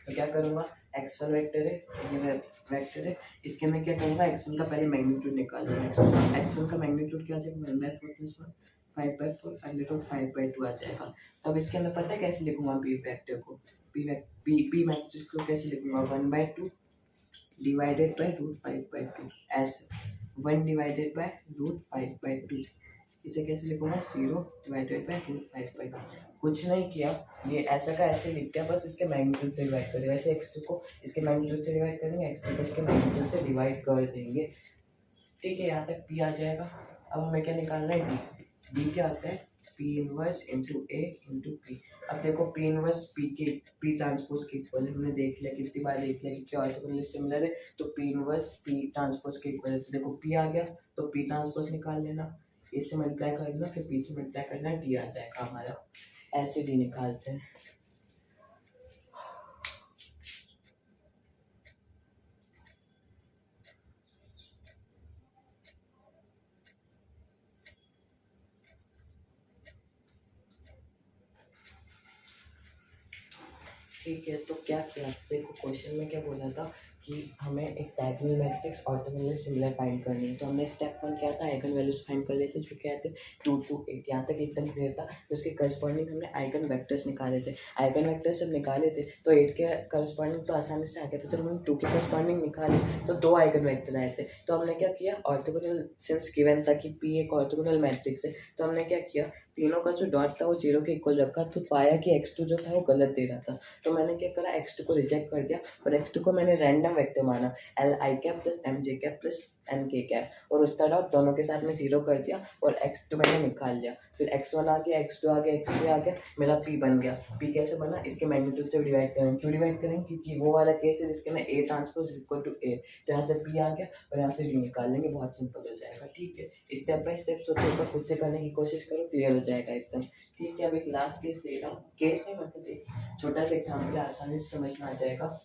तो क्या करूँगा, x1 वेक्टर है, ये वेक्टर है, इसके मैं क्या करूँगा, x1 का पहले मैग्नीट्यूड निकालूंगा। x1 का मैग्नीट्यूड क्या आ जाएगा, 1/4 प्लस 1 5/4 अंडर 5/2 आ जाएगा। तो अब इसके अंदर पता है कैसे लिखूंगा पी वेक्टर को, पी मैट्रिक्स को कैसे लिखूंगा, 1/2 डिवाइडेड बाय √5/2 ऐसे 1 डिवाइडेड बाय √5/2। इसे कैसे लिखूंगा, 0 डिवाइडेड बाय √5/2। कुछ नहीं किया, ये ऐसा का ऐसे लिख दिया, बस इसके मैग्नीट्यूड से डिवाइड कर दिया। वैसे x2 को इसके मैग्नीट्यूड से डिवाइड करेंगे, x3 को इसके मैग्नीट्यूड से डिवाइड कर देंगे। ठीक है, यहाँ तक p आ जाएगा। अब हमें क्या निकालना है, d क्या होता है, p inverse into a into p। अब देखो p इनवर्स p ट्रांसपोज के इक्वल है, हमने देख लिया कितनी बार देख लिया कि क्या ऑर्थोगोनल सिमिलर है, तो p इनवर्स p ट्रांसपोज के इक्वल है। तो देखो p आ गया तो p ट्रांसपोज निकाल लेना, इससे मल्टीप्लाई कर देना, फिर p से मल्टीप्लाई करना, d आ जाएगा हमारा। ऐसे d निकालते हैं। ठीक है, तो क्या किया, देखो क्वेश्चन में क्या बोला था कि हमें एक diagonal matrix orthogonal similar find करनी है। तो हमने स्टेप 1 क्या था, आइगन वैल्यूज फाइंड कर लेते जो क्या थे 2 to 8। यहाँ तक एकदम क्लियर था। तो उसके करस्पॉन्डिंग हमने आइगन वेक्टर्स निकाले थे। आइगन वेक्टर्स जब निकाले थे तो 8 के करस्पॉन्डिंग तो आसानी से आ गया था। जब हमने 2 के करस्पॉन्डिंग निकाले तो 2 आइगन वेक्टर आए थे। तो हमने क्या किया, ऑर्थोगोनल सिंस गिवन था कि पी एक ऑर्थोगोनल मैट्रिक्स है, तो हमने क्या किया, तीनों का जो डॉट था वो 0 के इक्वल रखा। तो पाया कि x2 जो था वो गलत दे रहा था, तो मैंने क्या करा, x2 को रिजेक्ट कर दिया और x2 को मैंने रैंडम वेक्टर माना, li cap plus mj cap plus nk cap, और उसका डॉट दोनों के साथ में 0 कर दिया और x2 मैंने निकाल लिया। फिर x1 आ गया, x2 आ गया, x3 आ गया, मेरा p बन गया। p कैसे बना, इसके मैग्नीट्यूड से डिवाइड करेंगे। क्यों डिवाइड करेंगे, क्योंकि वो वाला केस है जिसके में a transpose equal to a। तो यहाँ से p आ गया और यहाँ से v निकाल लेंगे, बहुत सिंपल हो जाएगा। ठीक है, स्टेप बाय स्टेप सोचो, पर खुद से करने की कोशिश करो, क्लियर हो जाएगा एकदम। ठीक है, अब एक लास्ट केस दे रहा हूँ, केस नहीं मतलब एक छोटा सा एग्जाम्पल आसानी से समझ में आ जाएगा।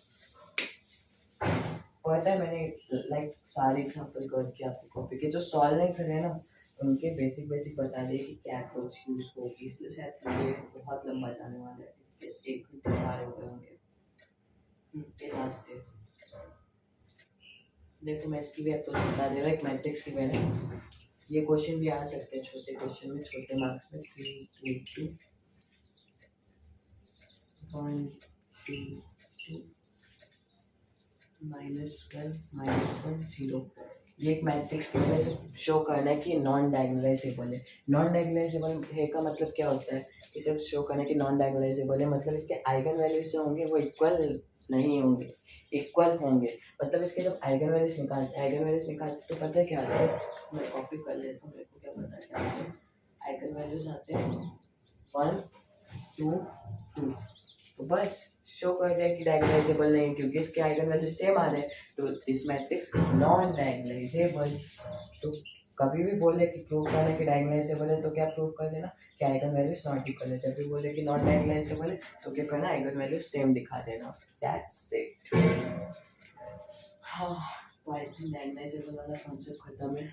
पता है मैंने लाइक सारे एग्जाम्पल कर के आपकी कॉपी के जो सॉल्व नहीं करे ना उनके बेसिक बता दिए कि क्या अप्रोच यूज होगी, इसलिए शायद ये बहुत लंबा जाने वाला है, जैसे 1 घंटे पार हो गए होंगे। लास्ट है, देखो मैं इसकी भी अप्रोच बता दे रहा हूँ। एक मैट्रिक्स की मैंने ये क्वेश्चन भी आ सकते हैं छोटे क्वेश्चन में, छोटे मार्क्स में 3 2 2 1 2 2 -1 -1 0। ये एक मैट्रिक्स की वजह से शो करना है कि नॉन डायगोनलाइजेबल है। नॉन डायगोनलाइजेबल है का मतलब क्या होता है? इसे शो करना कि नॉन डायगोनलाइजेबल है मतलब इसके आइगन वैल्यूज जो होंगे वो इक्वल नहीं होंगे, इक्वल होंगे। मतलब इसके जब आइगन वैल्यूज निकालते तो पता है क्या आता है? मैं कॉपी कर लेता हूँ, मेरे को क्या पता है क्या आता है। आइगन वैल्यूज आते हैं 1 2 2, तो बस शो कर दिया कि डायगोनलाइजेबल नहीं, क्योंकि इसके आइगन वैल्यू सेम आ रहे हैं, तो this matrix is non diagonalisable. तो कभी भी बोले कि प्रूव करना कि डायगोनलाइजेबल है तो क्या प्रूव कर देना कि आइगन वैल्यूज नॉट इक्वल है। जब भी बोले कि नॉन डायगोनलाइजेबल है तो क्या करना, आइगन वैल्यूज सेम दिखा देना। That's it. हाँ, तो आई थिंक डायगोनलाइजेबल वाला कॉन्सेप्ट खत्म है।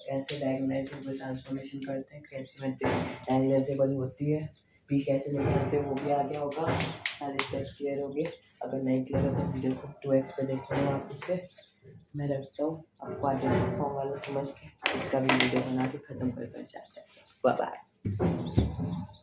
कैसे डायगोनलाइजेबल ट्रांसफॉर्मेशन करते हैं, कैसे मैट्रिक्स डायगोनलाइजेबल होती है, पी कैसे निकालते हैं, वो भी आ गया होगा। सारे स्टेप्स क्लियर हो गए। अगर नहीं क्लियर हो तो वीडियो को 2x पे देख लेना वापस से। मैं रखता हूँ, आपको आगे फॉर्म वाला समझ के इसका भी वीडियो बना के ख़त्म करता हूँ चैप्टर। Bye bye.